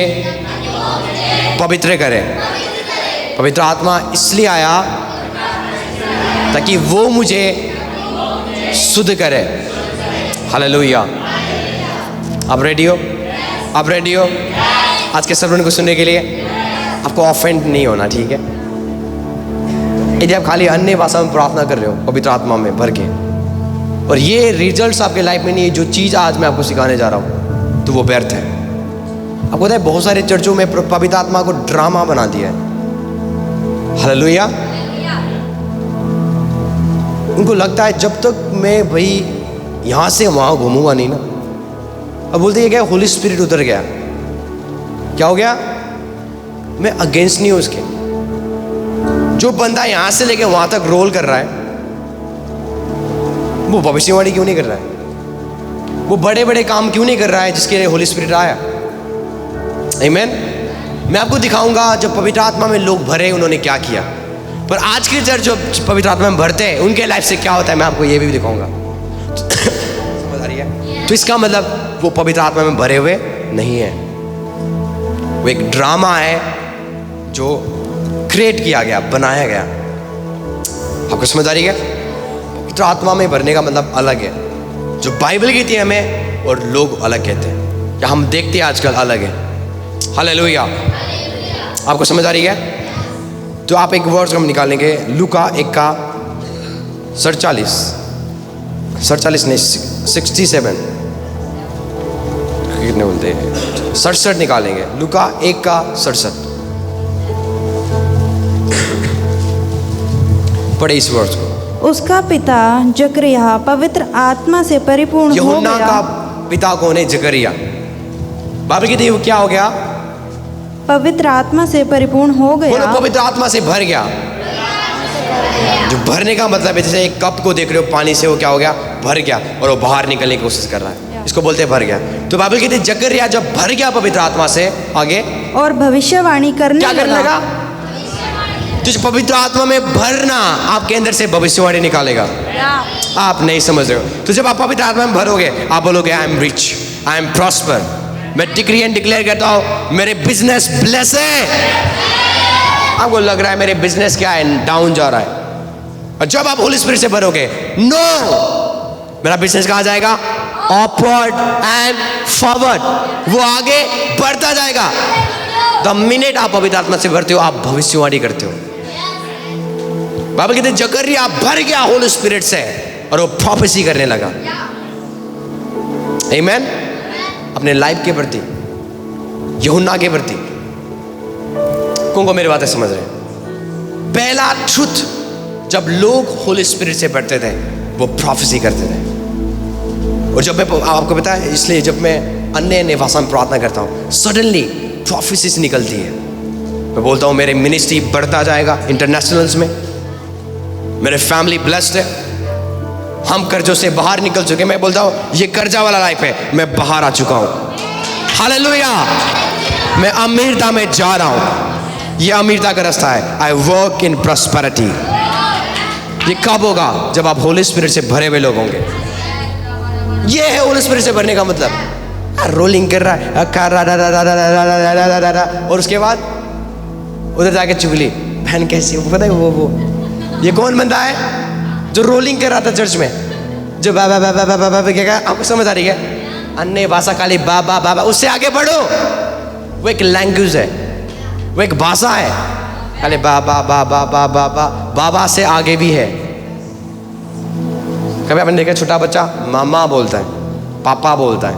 पवित्र करे। पवित्र आत्मा इसलिए आया ताकि वो मुझे शुद्ध करे। हालेलुया। आप रेडी हो? आप रेडी हो आज के सर्मन को सुनने के लिए? आपको ऑफेंड नहीं होना, ठीक है? यदि आप खाली अन्य भाषा में प्रार्थना कर रहे हो पवित्र आत्मा में भर के और ये रिजल्ट्स आपके लाइफ में नहीं है, जो चीज़ आज मैं आपको सिखाने जा रहा हूँ, तो वो व्यर्थ है। आपको पता है बहुत सारे चर्चों में पवित्र आत्मा को ड्रामा बना दिया है। हालेलुया। उनको लगता है जब तक मैं भाई यहाँ से वहाँ घूमूंगा नहीं ना। अब बोलते हैं क्या? होली स्पिरिट उतर गया। क्या हो गया? मैं अगेंस्ट नहीं हूँ उसके, जो बंदा यहां से लेके वहां तक रोल कर रहा है, वो भविष्यवाणी क्यों नहीं कर रहा है? वो बड़े बड़े काम क्यों नहीं कर रहा है जिसके लिए होली स्पिरिट आया? आमीन। मैं आपको दिखाऊंगा जब पवित्र आत्मा में लोग भरे उन्होंने क्या किया। पर आज के चर्च जो पवित्र आत्मा में भरते हैं उनके लाइफ से क्या होता है मैं आपको ये भी दिखाऊंगा। समझ आ रही है? तो इसका मतलब वो पवित्र आत्मा में भरे हुए नहीं है, वो एक ड्रामा है जो क्रिएट किया गया, बनाया गया। आपको समझ आ रही है? पवित्र आत्मा में भरने का मतलब अलग है। जो बाइबल कहती है हमें और लोग अलग कहते हैं, या हम देखते हैं आजकल अलग है। हालेलुया। आपको समझ आ रही है? तो आप एक वर्ड हम निकालेंगे, लूका 1:47 नहीं 67 कितने बोलते हैं 67 निकालेंगे। लूका 1:67 पढ़े इस वर्ड को। उसका पिता जकरिया पवित्र आत्मा से परिपूर्ण हो यूहन्ना गया। का पिता कौन है? जकरिया। बाइबल कहती है वो क्या हो गया? पवित्र आत्मा से परिपूर्ण हो बोलो, गया। पवित्र आत्मा से भर गया। जो भरने का मतलब है, जैसे एक कप को देख रहे हो पानी से, वो क्या हो गया? भर गया, और वो बाहर निकलने की कोशिश कर रहा है, इसको बोलते हैं भर गया। तो बाइबल कहती है जकरिया जब भर गया पवित्र आत्मा से, आगे और भविष्यवाणी करने क्या करने लगा। लगा? तो पवित्र आत्मा में भरना आपके अंदर से भविष्यवाणी निकालेगा। आप नहीं समझ रहे हो। तो जब आप पवित्र आत्मा में भरोगे, आप बोलोगे आई am rich, I am prosper. मैं डिक्री एंड डिक्लेयर करता हूं मेरे बिजनेस ब्लेस है। आपको लग रहा है मेरे बिजनेस क्या है? डाउन जा रहा है। और जब आप होली स्पिरिट से भरोगे, नो, मेरा बिजनेस कहां जाएगा? अपवर्ड एंड फॉरवर्ड, वो आगे बढ़ता जाएगा। द मिनट आप पवित्र आत्मा से भरते हो, आप भविष्यवाणी करते हो। बाइबल कहते हैं जकरिया भर गया होली स्पिरिट से और वो प्रोफेसी करने लगा। आमीन। अपने लाइफ के प्रति, यूहन्ना के प्रति, कौन को मेरी बातें समझ रहे हैं? पहला ट्रुथ, जब लोग होली स्पिरिट से भरते थे वो प्रोफेसी करते थे। और जब मैं आपको पता है, इसलिए जब मैं अन्य भाषा में प्रार्थना करता हूँ, सडनली प्रोफेसीज निकलती है। मैं बोलता हूँ मेरे मिनिस्ट्री बढ़ता जाएगा इंटरनेशनल्स में, मेरे फैमिली ब्लेस्ड है, हम कर्जों से बाहर निकल चुके। मैं बोलता हूँ ये कर्जा वाला लाइफ है, मैं बाहर आ चुका हूँ। हालेलुया। मैं अमीरता में जा रहा हूँ, ये अमीरता का रास्ता है। I work in prosperity. ये कब होगा? जब आप होली स्पिरिट से भरे हुए लोग होंगे। ये है होली स्पिरिट से भरने का मतलब। रोलिंग कर रहा है, और उसके बाद उधर जाके चुगली, बहन कैसी हो, पता है वो ये कौन बंदा है जो रोलिंग कर रहा था चर्च में, जो बाबा बाबा बाबा बाबा क्या? आपको समझ आ रही है? अन्य भाषा काली बाबा बाबा, उससे आगे बढ़ो। वो एक लैंग्वेज है, वो एक भाषा है। काले बाबा बाबा बाबा बाबा से आगे भी है। कभी आपने देखा छोटा बच्चा मामा बोलता है, पापा बोलता है,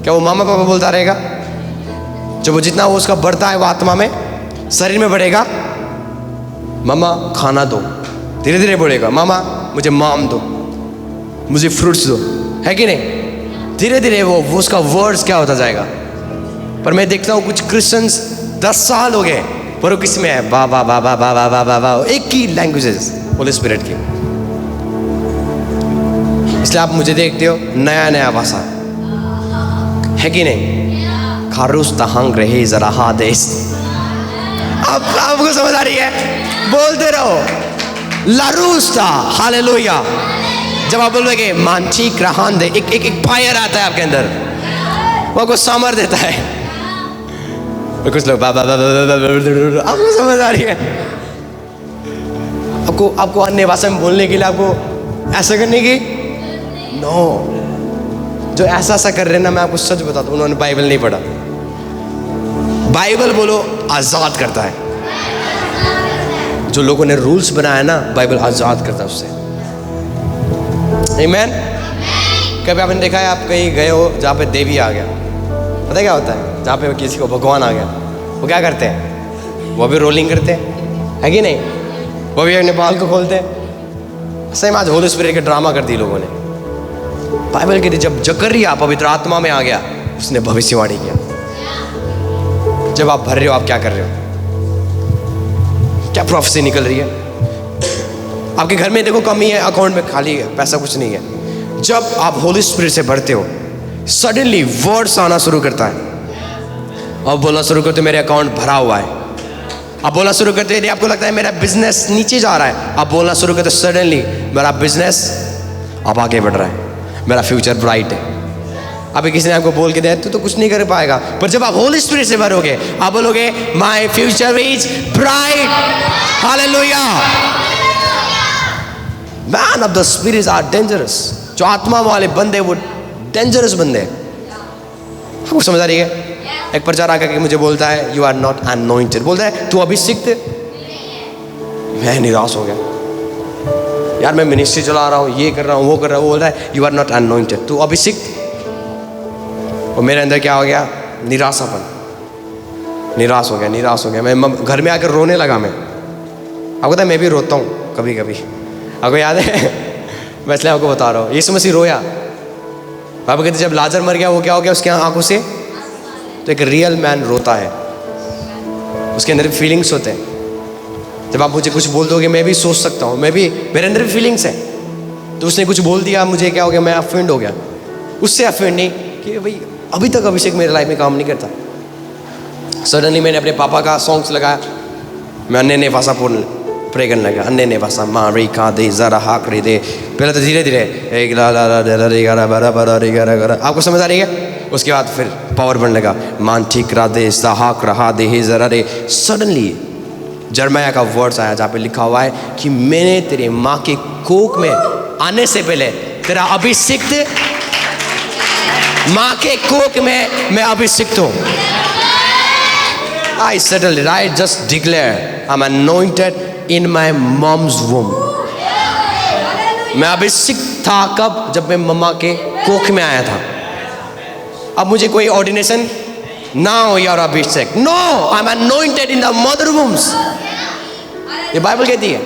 क्या वो मामा पापा बोलता रहेगा? जब वो जितना वो उसका बढ़ता है, वो आत्मा में शरीर में बढ़ेगा, मामा खाना दो, धीरे धीरे बढ़ेगा, मामा मुझे माम दो, मुझे फ्रूट्स दो, है कि नहीं? धीरे धीरे वो उसका वर्ड्स क्या होता जाएगा। पर मैं देखता हूँ कुछ क्रिश्चियंस 10 साल हो गए, पर वो किस में है? बाबा बाबा बाबा बाबा बाबा, एक ही लैंग्वेजेस होली स्पिरिट की। इसलिए आप मुझे देखते हो नया नया भाषा, है कि नहीं? खारूस तहंग रहे जरा हादेश। आपको समझ आ रही है? बोलते रहो लारूस्ता। हालेलुया। जब आप बोलोगे मानचिक रहन दे, एक फायर आता है आपके अंदर, वो आपको समर देता है। कुछ लोग बाबा आपको समझ आ रही है? आपको अन्य भाषा में बोलने के लिए आपको ऐसा करने की नो। जो ऐसा कर रहे हैं ना, मैं आपको सच बताता हूँ, उन्होंने बाइबल नहीं पढ़ा। बाइबल बोलो आजाद करता है। जो लोगों ने रूल्स बनाया ना, बाइबल आजाद करता है उससे। आमीन। कभी आपने देखा है, आप कहीं गए हो जहाँ पे देवी आ गया, पता है क्या होता है? जहाँ पे किसी को भगवान आ गया, वो क्या करते हैं? वो भी रोलिंग करते हैं, है कि नहीं? वो भी अपने बाल को खोलते हैं। सेम आज होली स्पिरिट के ड्रामा कर दी लोगों ने। बाइबल कहती जब जकरिया पवित्र आत्मा में आ गया, उसने भविष्यवाणी किया। जब आप भर रहे हो, आप क्या कर रहे हो? क्या प्रोफेसी निकल रही है। आपके घर में देखो कमी है, अकाउंट में खाली है, पैसा कुछ नहीं है। जब आप होली स्पिरिट से भरते हो, सडनली वर्ड्स आना शुरू करता है। अब बोलना शुरू करते, मेरे अकाउंट भरा हुआ है। आप बोलना शुरू करते, यदि आपको लगता है मेरा बिजनेस नीचे जा रहा है, आप बोलना शुरू करते, सडनली मेरा बिजनेस अब आगे बढ़ रहा है, मेरा फ्यूचर ब्राइट है। अभी किसी ने आपको बोल के दिया तो कुछ नहीं कर पाएगा, पर जब आप होली स्पिरिट से भरोगे, आप बोलोगे my future is bright. Hallelujah. Man of the spirit are dangerous. जो आत्मा वाले बंदे वो डेंजरस बंदे। आपको समझ आ रही है? एक प्रचार आकर के मुझे बोलता है यू आर नॉट अनॉइंटेड, बोलता है तू अभिषिक्त। मैं निराश हो गया, यार मैं मिनिस्ट्री चला रहा हूँ, ये कर रहा हूँ, वो कर रहा हूँ। वो बोलता है यू आर नॉट अनॉइंटेड, तू अभिषिक्त। और मेरे अंदर क्या हो गया? निराशापन। निराश हो गया। मैं घर में आकर रोने लगा। मैं आपको पता है मैं भी रोता हूँ कभी कभी। आपको याद है? मैं इसलिए आपको बता रहा हूँ, यीशु मसीह रोया। बाबा कहते जब लाजर मर गया, वो क्या हो गया उसके आंखों से? तो एक रियल मैन रोता है, उसके अंदर फीलिंग्स होते हैं। जब आप मुझे कुछ बोल दोगे, मैं भी सोच सकता हूँ, मेरे अंदर भी फीलिंग्स है। तो उसने कुछ बोल दिया, मुझे क्या हो गया? मैं अफेंड हो गया। उससे अफेंड नहीं कि भाई अभी तक अभिषेक मेरे लाइफ में काम नहीं करता। सडनली मैंने अपने पापा का सॉन्ग्स लगाया, मैं अन्य ने भाषा प्रे करने लगा। अन्य ने भाषा माँ रे का दे जरा हाक रे दे। पहले तो धीरे धीरे एक ला ला ला ला रे गारा बरा बरा रे गारा गारा। आपको समझ आ रही है? उसके बाद फिर पावर बनने लगा, मान ठीक रा दे सहाक रहा दे ही जरा रे। सडनली जर्माया का वर्ड्स आया जहाँ पे लिखा हुआ है कि मैंने तेरे माँ के कोख में आने से पहले तेरा अभिषिक्त, माँ के कोख में मैं अभिषिक्त हूँ। I settled it. I just declare I'm anointed in my mom's womb. मैं अभिषिक्त था कब? जब मैं मम्मा के कोख में आया था। अब मुझे कोई ऑर्डिनेशन ना हो यार Abhishek, no, I am anointed in the mother wombs. ये बाइबल कहती है।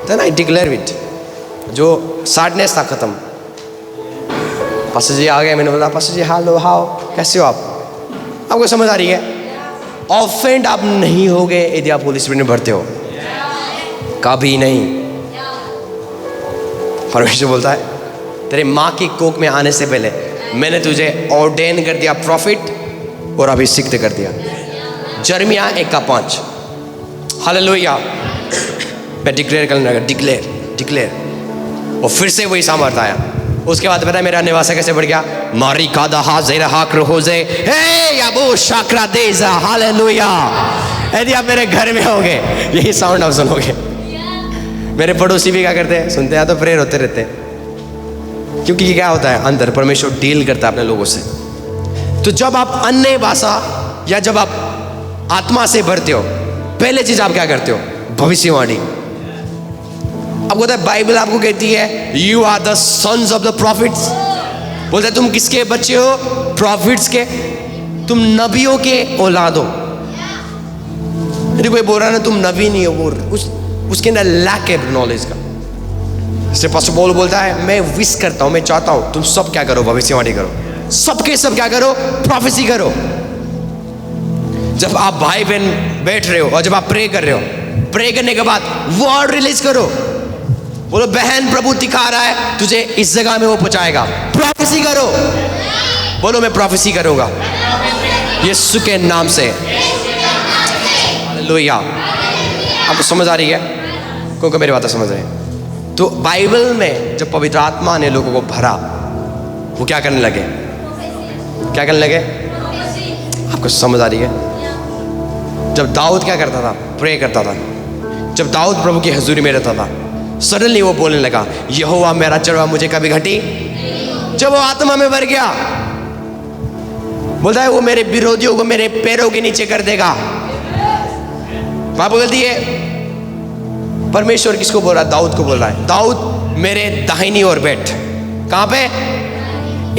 Then I declare it. जो सैडनेस था खत्म। पास्टर जी आ गए, मैंने बोला पास्टर जी हेलो हाउ, कैसे हो आप? आपको समझ आ रही है? ऑफेंड आप नहीं होगे यदि आप होली स्पिरिट में भरते हो, कभी नहीं। परमेश्वर बोलता है तेरे माँ की कोख में आने से पहले मैंने तुझे ऑर्डेन कर दिया प्रॉफिट और अभिषिक्त कर दिया। जर्मिया 1:5। हालेलुया। मैं डिक्लेयर करने लगा, डिक्लेयर। और फिर से वही सामर्थ आया। उसके बाद पता है मेरा निवास कैसे बढ़ गया? मारी कादा हाज़ेरा हाक्र होज़े हे या वो शाकरा देज़ा। हालेलुया। यदि आप मेरे घर में होगे, यही साउंड आप सुनोगे। मेरे पड़ोसी भी क्या करते हैं? सुनते हैं तो प्रेयर होते रहते हैं। क्योंकि क्या होता है, अंदर परमेश्वर डील करता है अपने लोगों से। तो जब आप अन्य भाषा या जब आप आत्मा से भरते हो, पहले चीज आप क्या करते हो? भविष्यवाणी। आपको पता है बाइबल आपको कहती है you are the sons of the prophets. बोलते हैं तुम किसके बच्चे हो? प्रॉफिट्स के। तुम नबियों के औलाद हो। यदि कोई बोल रहा है ना तुम नबी नहीं हो, वो उसके अंदर लैक है नॉलेज का। इससे पास्टर पौल बोलता है मैं विश करता हूं, मैं चाहता हूं तुम सब क्या करो? भविष्यवाणी करो। सबके सब क्या करो? प्रोफेसी करो। जब आप भाई बहन बैठ रहे हो और जब आप प्रे कर रहे हो, प्रे करने के बाद वर्ड रिलीज करो। बोलो बहन प्रभु दिखा रहा है तुझे इस जगह में वो पहुंचाएगा। प्रोफेसी करो। बोलो मैं प्रोफेसी करूंगा यीशु के नाम से। हालेलुया। आपको समझ आ रही है? क्योंकि मेरी बातें समझ रहे हैं। तो बाइबल में जब पवित्र आत्मा ने लोगों को भरा, वो क्या करने लगे? क्या करने लगे? आपको समझ आ रही है? जब दाऊद क्या करता था? प्रे करता था। जब दाऊद प्रभु की हजूरी में रहता था, सडनली वो बोलने लगा यहोवा मेरा चढ़वा मुझे कभी घटी। जब वो आत्मा में भर गया, बोलता है वो मेरे विरोधियों को मेरे पैरों के नीचे कर देगा। बाइबल बोलती है परमेश्वर किसको बोल रहा है? दाऊद को बोल रहा है दाऊद मेरे दाहिनी ओर बैठ। कहां पे?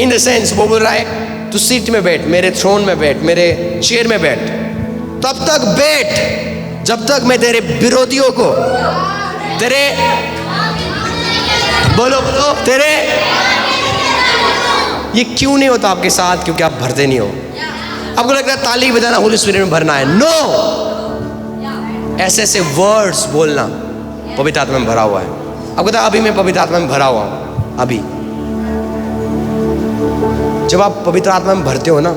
इन द सेंस वो बोल रहा है तू सीट में बैठ, मेरे थ्रोन में बैठ, मेरे चेयर में बैठ। तब तक बैठ जब तक मैं तेरे विरोधियों को तेरे बोलो तेरे। ये क्यों नहीं होता आपके साथ? क्योंकि आप भरते नहीं हो। आपको लगता है ताली बजाना होली स्पिरिट में भरना है। नो, ऐसे ऐसे वर्ड्स बोलना पवित्र आत्मा में भरा हुआ है। अब कहता है अभी मैं पवित्र आत्मा में भरा हुआ हूँ। अभी जब आप पवित्र आत्मा में भरते हो ना,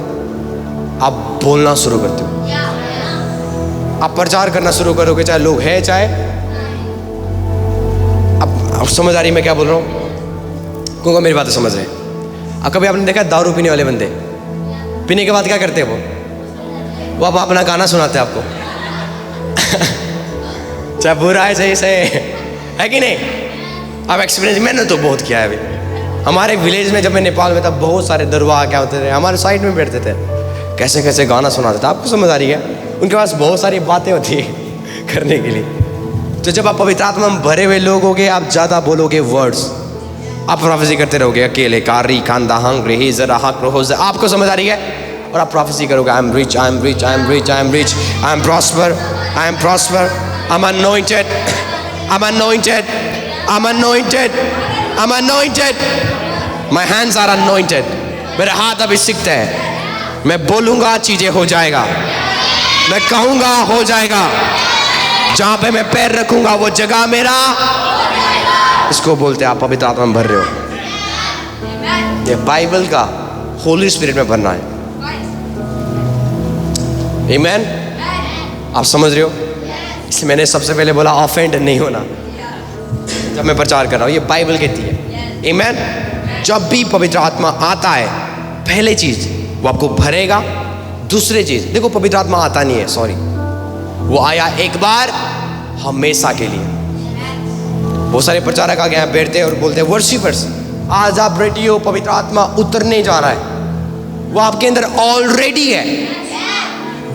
आप बोलना शुरू करते हो, आप प्रचार करना शुरू करोगे, चाहे लोग हैं चाहे। अब समझ आ रही मैं क्या बोल रहा हूँ? क्योंकि मेरी बातें समझ रहे हैं। अब कभी आपने देखा दारू पीने वाले बंदे पीने के बाद क्या करते हैं? वो आप अपना गाना सुनाते हैं आपको चाहे बुरा है चाहे सही है कि नहीं? अब एक्सपीरियंस मैंने तो बहुत किया है। अभी हमारे विलेज में जब मैं नेपाल में था, बहुत सारे दरवा क्या होते थे, हमारे साइड में बैठते थे, कैसे कैसे गाना सुनाते थे। आपको समझ आ रही है? उनके पास बहुत सारी बातें होती है करने के लिए। तो जब आप पवित्र आत्मा में भरे हुए लोग होगे, आप ज़्यादा बोलोगे वर्ड्स, आप प्रोफेसी करते रहोगे अकेले, कारी खानदा हंग्री ही जरा हक रहो। आपको समझ आ रही है? और आप प्रोफेसी करोगे, I am rich, I am rich, I am rich, I am rich, I am prosper, I am prosper, I am anointed, I am anointed, I am anointed, I am anointed, my hands are anointed. मेरे हाथ अभी सिकते हैं, मैं बोलूँगा चीज़ें हो जाएगा, मैं कहूँगा हो जाएगा, जहाँ पे मैं पैर रखूँगा वो जगह मेरा। इसको बोलते हैं आप पवित्र आत्मा में भर रहे हो। ये बाइबल का होली स्पिरिट में भरना है। आमीन? आप समझ रहे हो? इसलिए मैंने सबसे पहले बोला ऑफेंड नहीं होना जब मैं प्रचार कर रहा हूँ। ये बाइबल कहती है। आमीन? जब भी पवित्र आत्मा आता है, पहले चीज वो आपको भरेगा। दूसरी चीज देखो, पवित्र आत्मा आता नहीं है, सॉरी, वो आया एक बार हमेशा के लिए। बहुत सारे प्रचारक आ गए हैं, बैठते हैं और बोलते हैं वर्शिपर्स आज आप रेडी हो, पवित्र आत्मा उतरने जा रहा है। वो आपके अंदर ऑलरेडी है।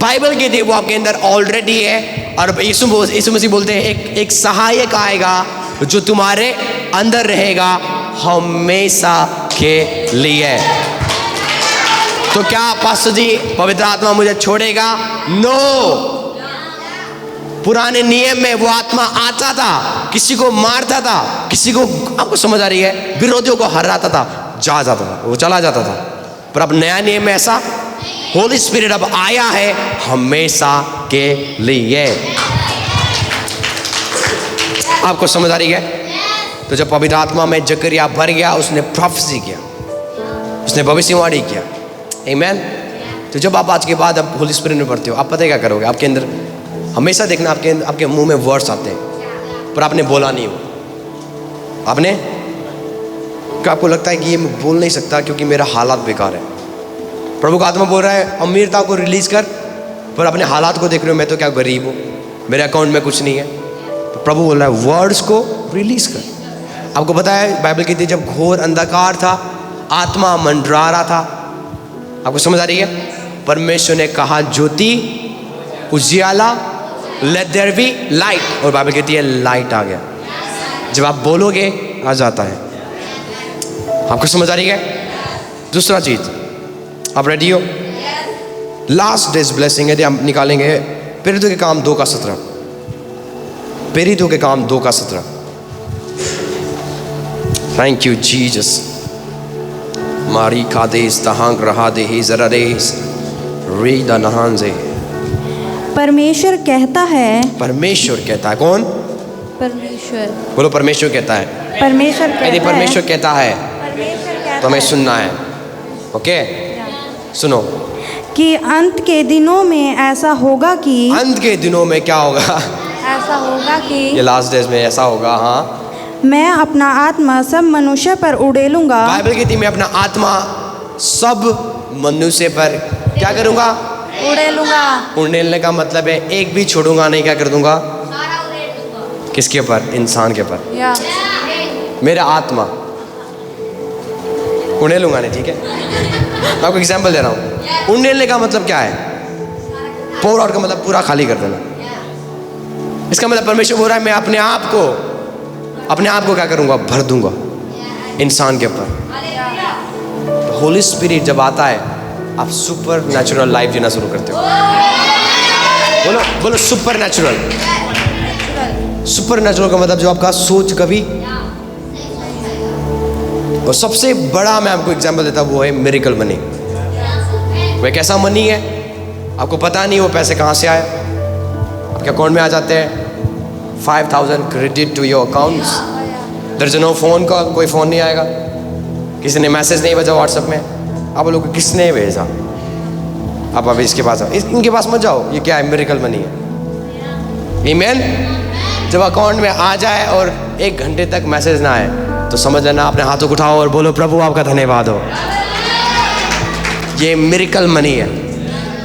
बाइबल कहती है वो आपके अंदर ऑलरेडी है। और यीशु मसीह बोलते हैं एक सहायक आएगा जो तुम्हारे अंदर रहेगा हमेशा के लिए। तो क्या पास्टर जी पवित्र आत्मा मुझे छोड़ेगा? नो। पुराने नियम में वो आत्मा आता था, किसी को मारता था, किसी को, आपको समझ आ रही है, विरोधियों को हराता था, जा जाता था, वो चला जाता था। पर अब नया नियम में ऐसा होली स्पिरिट अब आया है हमेशा के लिए। आपको समझ आ रही है? तो जब पवित्र आत्मा में जकरिया भर गया, उसने प्रोफेसी किया, उसने भविष्यवाणी किया। आमीन? तो जब आप आज के बाद अब होली स्पिरिट में पढ़ते हो, आप पता है क्या करोगे? आपके अंदर हमेशा देखना आपके मुंह में वर्ड्स आते हैं, पर आपने बोला नहीं हो। आपने क्या, आपको लगता है कि ये मैं बोल नहीं सकता क्योंकि मेरा हालात बेकार है। प्रभु का आत्मा बोल रहा है अमीरता को रिलीज कर, पर अपने हालात को देख रहे हो, मैं तो क्या गरीब हूँ, मेरे अकाउंट में कुछ नहीं है। तो प्रभु बोल रहा है वर्ड्स को रिलीज कर। आपको पता है बाइबल कहती है जब घोर अंधकार था, आत्मा मंडरा रहा था, आपको समझ आ रही है, परमेश्वर ने कहा ज्योति उजियाला, लेट देयर बी लाइट, और बाइबल कहती है लाइट आ गया। जब आप बोलोगे आ जाता है। आपको समझ आ रही है? दूसरा चीज, आप रेडी हो? लास्ट डेज ब्लेसिंग है, हम निकालेंगे प्रेरितों के काम 2:17। प्रेरितों के काम 2:17। Thank you Jesus. मारी कादेस तहांग रहा दे ही जरा रेस रीदा नहान से। परमेश्वर कहता है, परमेश्वर कहता है, कौन? परमेश्वर। बोलो परमेश्वर कहता है। परमेश्वर कहता यदि परमेश्वर कहता है परमेश्वर कहता तो हमें सुनना है। ओके, सुनो कि अंत के दिनों में ऐसा होगा कि, अंत के दिनों में क्या होगा? ऐसा होगा कि ये लास्ट डेज में ऐसा होगा। हाँ, मैं अपना आत्मा सब मनुष्य पर उड़ेलूंगा। बाइबल कहती है मैं अपना आत्मा सब मनुष्य पर क्या करूंगा? उड़ेलूंगा। उड़ेलने का मतलब है एक भी छोड़ूंगा नहीं, क्या कर दूंगा? किसके ऊपर? इंसान के ऊपर। मेरा आत्मा उड़ेलूंगा नहीं, ठीक है? मैं आपको एग्जाम्पल दे रहा हूँ। उड़ेलने का मतलब क्या है? पोर आउट का मतलब पूरा खाली कर देना। इसका मतलब परमेश्वर बोल रहा है मैं अपने आप को क्या करूंगा? भर दूंगा इंसान के ऊपर। होली स्पिरिट जब आता है, आप सुपर नेचुरल लाइफ जीना शुरू करते हो। बोलो सुपर नेचुरल। सुपर नेचुरल का मतलब जो आपका सोच कभी, और सबसे बड़ा मैं आपको एग्जांपल देता हूं वो है मिरेकल मनी। वह कैसा मनी है? आपको पता नहीं वो पैसे कहां से आए, आपके अकाउंट में आ जाते हैं, 5,000 credit to your accounts. There is no phone call, कोई फ़ोन नहीं आएगा, किसी ने मैसेज नहीं भेजा व्हाट्सएप में, आप लोग किसने भेजा, आप अभी इसके पास आओ, इनके पास मत जाओ, ये क्या है, मिरेकल मनी है। आमीन। जब अकाउंट में आ जाए और 1 घंटे तक मैसेज ना आए तो समझ लेना, अपने हाथों को उठाओ और बोलो प्रभु आपका धन्यवाद हो। ये मिरेकल मनी है।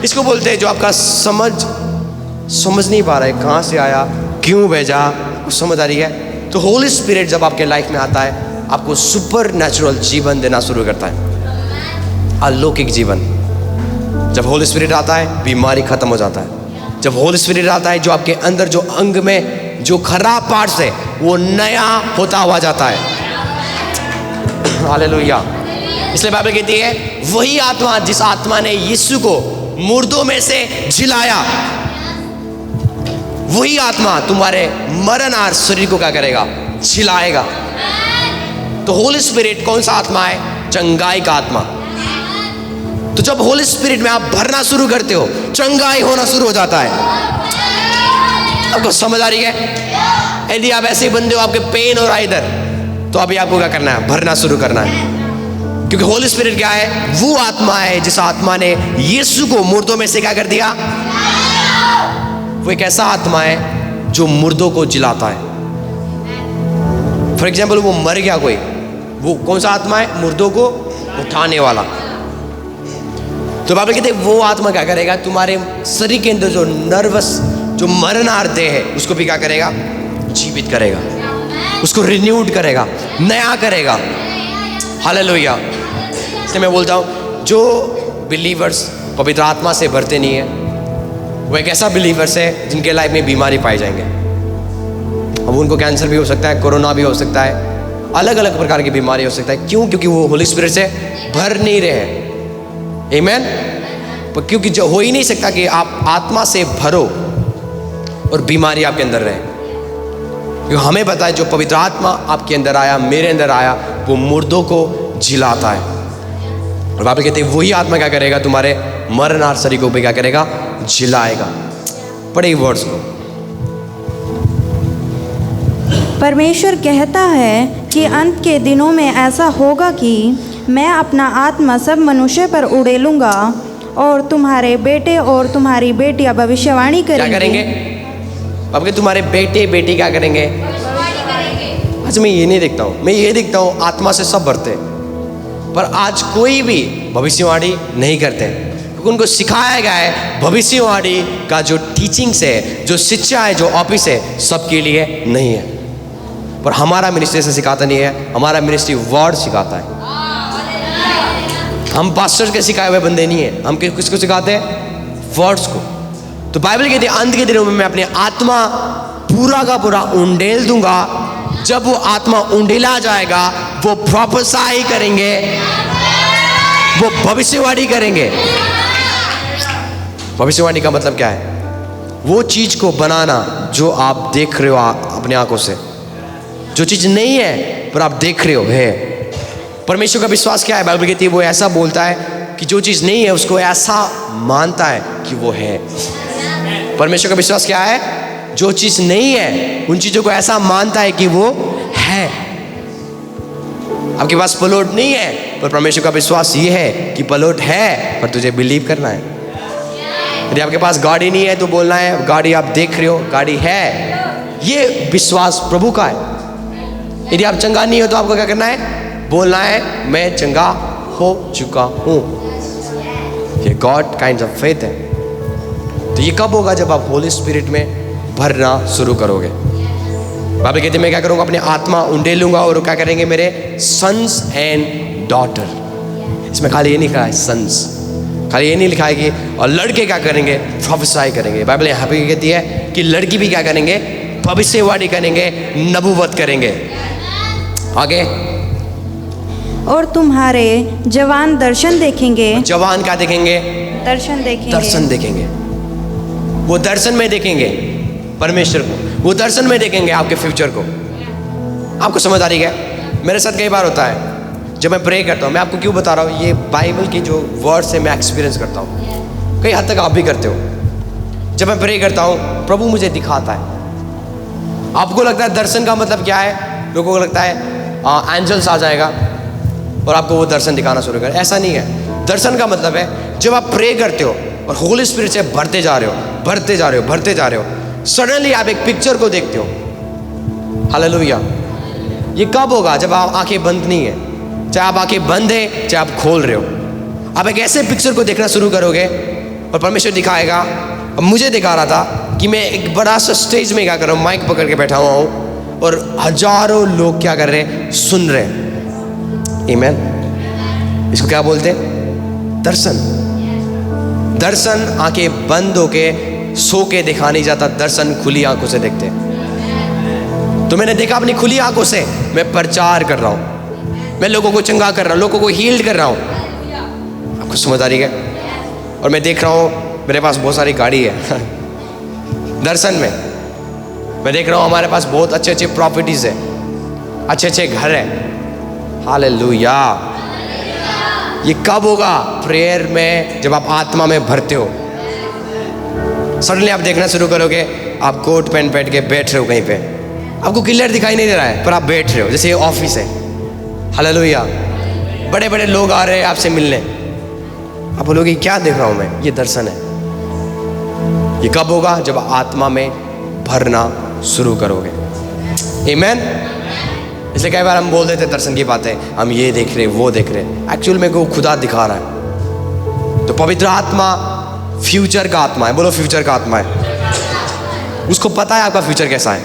इसको बोलते हैं जो आपका समझ नहीं पा रहा है, कहाँ से आया, क्यों भेजा, कुछ समझ आ रही है। तो होली स्पिरिट जब आपके लाइफ में आता है, आपको सुपर नेचुरल जीवन देना शुरू करता है, अलौकिक जीवन। जब होली स्पिरिट आता है, बीमारी खत्म हो जाता है। जब होली स्पिरिट आता है, जो आपके अंदर जो अंग में जो खराब पार्ट्स है वो नया होता हुआ जाता है। हालेलुया। इसलिए बाइबल कहती है वही आत्मा जिस आत्मा ने यीशु को मुर्दों में से जिलाया, वही आत्मा तुम्हारे मरणहार शरीर को क्या करेगा, जिलाएगा। तो होली स्पिरिट कौन सा आत्मा है, चंगाई का आत्मा। तो जब होली स्पिरिट में आप भरना शुरू करते हो, चंगाई होना शुरू हो जाता है। आपको समझ आ रही है। यदि आप ऐसे बंदे हो, आपके पेन हो रहा है इधर, तो अभी आपको क्या करना है, भरना शुरू करना है। क्योंकि होली स्पिरिट क्या है, वो आत्मा है जिस आत्मा ने यीशु को मुर्दों में से क्या कर दिया। वो एक ऐसा आत्मा है जो मुर्दों को जिलाता है। फॉर एग्जाम्पल वो मर गया कोई, वो कौन सा आत्मा है, मुर्दों को उठाने वाला। तो बाइबल कहते हैं वो आत्मा क्या करेगा, तुम्हारे शरीर के अंदर जो नर्वस जो मरणहार देह है उसको भी क्या करेगा, जीवित करेगा, उसको रिन्यूड करेगा, नया करेगा। हालेलुया। इसलिए मैं बोलता हूँ जो बिलीवर्स पवित्र आत्मा से भरते नहीं है, वो एक ऐसा बिलीवर्स है जिनके लाइफ में बीमारी पाई जाएंगे। अब उनको कैंसर भी हो सकता है, कोरोना भी हो सकता है, अलग अलग प्रकार की बीमारी हो सकता है। क्यों? क्योंकि वो होली स्पिरिट से भर नहीं रहे हैं। आमीन। पर क्योंकि जो हो ही नहीं सकता कि आप आत्मा से भरो और बीमारी आपके अंदर रहे। क्योंकि हमें पता है जो पवित्र आत्मा आपके अंदर आया, मेरे अंदर आया, वो मुर्दों को जिलाता है। और बाइबल कहते हैं वही आत्मा क्या करेगा, तुम्हारे मरणहार शरीर को भी क्या करेगा, जिलाएगा। पढ़े वर्ड्स को। परमेश्वर कहता है कि अंत के दिनों में ऐसा होगा कि मैं अपना आत्मा सब मनुष्य पर उड़ेलूंगा और तुम्हारे बेटे और तुम्हारी बेटियां भविष्यवाणी करेंगे। क्या करेंगे? अब तुम्हारे बेटे बेटी क्या करेंगे? आज मैं ये नहीं देखता हूँ, मैं ये देखता हूँ आत्मा से सब भरते, पर आज कोई भी भविष्यवाणी नहीं करते। क्योंकि उनको सिखाया गया है भविष्यवाणी का जो टीचिंग्स है, जो शिक्षा है, जो ऑफिस है, सबके लिए नहीं है। पर हमारा मिनिस्ट्री से सिखाता नहीं है, हमारा मिनिस्ट्री वर्ड सिखाता है। हम पास्टर्स के सिखाए हुए बंदे नहीं है, हम किसको सिखाते हैं? वर्ड्स को। तो बाइबल कहती है अंत के दिनों में मैं अपनी आत्मा पूरा का पूरा उंडेल दूंगा। जब वो आत्मा उंडेला जाएगा, वो प्रोफेसाई करेंगे, वो भविष्यवाणी करेंगे। भविष्यवाणी का मतलब क्या है? वो चीज को बनाना जो आप देख रहे हो अपने आंखों से, जो चीज नहीं है पर आप देख रहे हो है। परमेश्वर का विश्वास क्या है? बाइबल कहती है वो ऐसा बोलता है कि जो चीज नहीं है उसको ऐसा मानता है कि वो है। परमेश्वर का विश्वास क्या है? जो चीज नहीं है उन चीजों को ऐसा मानता है कि वो है। आपके पास प्लॉट नहीं है, पर परमेश्वर का विश्वास ये है कि प्लॉट है, पर तुझे बिलीव करना है। यदि आपके पास गाड़ी नहीं है तो बोलना है गाड़ी आप देख रहे हो, गाड़ी है। ये विश्वास प्रभु का है। यदि आप चंगा नहीं हो तो आपको क्या करना है? बोलना है मैं चंगा हो चुका हूं। ये गॉड काइंड ऑफ फेथ है। तो ये कब होगा? जब आप होली स्पिरिट में भरना शुरू करोगे। बाइबल कहती है मैं क्या करूंगा? अपनी आत्मा उंडेलूंगा और क्या करेंगे मेरे सन्स एंड डॉटर। इसमें खाली ये नहीं लिखा है सन्स, खाली ये नहीं लिखा है कि और लड़के क्या करेंगे? प्रोफेसाई करेंगे। बाइबल यहाँ पे कहती है कि लड़की भी क्या करेंगे? भविष्यवाणी करेंगे, नबूवत करेंगे। आगे, और तुम्हारे जवान दर्शन देखेंगे। जवान क्या देखेंगे? दर्शन देखेंगे। दर्शन देखेंगे। वो दर्शन में देखेंगे परमेश्वर को, वो दर्शन में देखेंगे आपके फ्यूचर को। आपको समझ आ रही है? मेरे साथ कई बार होता है जब मैं प्रे करता हूँ। मैं आपको क्यों बता रहा हूँ? ये बाइबल की जो वर्ड्स है मैं एक्सपीरियंस करता हूँ। कई हद तक आप भी करते हो। जब मैं प्रे करता हूँ प्रभु मुझे दिखाता है। आपको लगता है दर्शन का मतलब क्या है? लोगों को लगता है एंजल्स आ जाएगा और आपको वो दर्शन दिखाना शुरू करे। ऐसा नहीं है। दर्शन का मतलब है जब आप प्रे करते हो और होली स्पिरिट से भरते जा रहे हो, भरते जा रहे हो, भरते जा रहे हो, सडनली आप एक पिक्चर को देखते हो। हालेलुया। ये कब होगा? जब आप आंखें बंद नहीं है, चाहे आप आंखें बंद है चाहे आप खोल रहे हो, आप एक ऐसे पिक्चर को देखना शुरू करोगे और परमेश्वर दिखाएगा। अब मुझे दिखा रहा था कि मैं एक बड़ा सा स्टेज में क्या कर रहा हूँ, माइक पकड़ के बैठा हुआ हूँ और हजारों लोग क्या कर रहे हैं, सुन रहे हैं। आमीन। इसको क्या बोलते हैं? दर्शन। दर्शन आंखें बंद होके सो के दिखा नहीं जाता, दर्शन खुली आंखों से देखते हैं। तो मैंने देखा अपनी खुली आंखों से, मैं प्रचार कर रहा हूँ, मैं लोगों को चंगा कर रहा हूँ, लोगों को हील्ड कर रहा हूँ। आपको समझ आ रही है? और मैं देख रहा हूँ मेरे पास बहुत सारी गाड़ी है दर्शन में मैं देख रहा हूँ हमारे पास बहुत अच्छे अच्छे प्रॉपर्टीज है, अच्छे अच्छे घर है। हालेलुया। ये कब होगा? प्रेयर में, जब आप आत्मा में भरते हो। सडनली आप देखना शुरू करोगे, आप कोट पहन बैठ के बैठ रहे हो कहीं पे, आपको क्लियर दिखाई नहीं दे रहा है पर आप बैठ रहे हो, जैसे ये ऑफिस है। हालेलुया। बड़े बड़े लोग आ रहे हैं आपसे मिलने, आप बोलोगे क्या देख रहा हूं मैं? ये दर्शन है। ये कब होगा? जब आत्मा में भरना शुरू करोगे। आमीन। इसलिए कई बार हम बोल देते दर्शन की बातें, हम ये देख रहे वो देख रहे, एक्चुअल में को खुदा दिखा रहा है। तो पवित्र आत्मा फ्यूचर का आत्मा है। बोलो फ्यूचर का आत्मा है। उसको पता है आपका फ्यूचर कैसा है,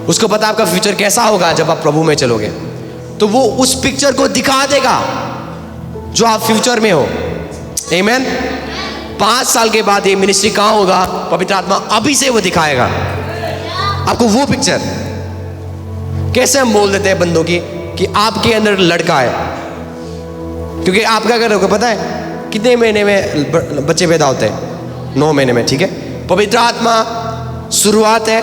उसको पता है आपका फ्यूचर कैसा होगा जब आप प्रभु में चलोगे। तो वो उस पिक्चर को दिखा देगा जो आप फ्यूचर में हो। आमीन। 5 साल के बाद ये मिनिस्ट्री कहाँ होगा, पवित्र आत्मा अभी से वो दिखाएगा आपको वो पिक्चर। कैसे हम बोल देते हैं बंदों की कि आपके अंदर लड़का है, क्योंकि आप क्या करोगे पता है? कितने महीने में बच्चे पैदा होते हैं? 9 महीने में। ठीक है। पवित्र आत्मा शुरुआत है,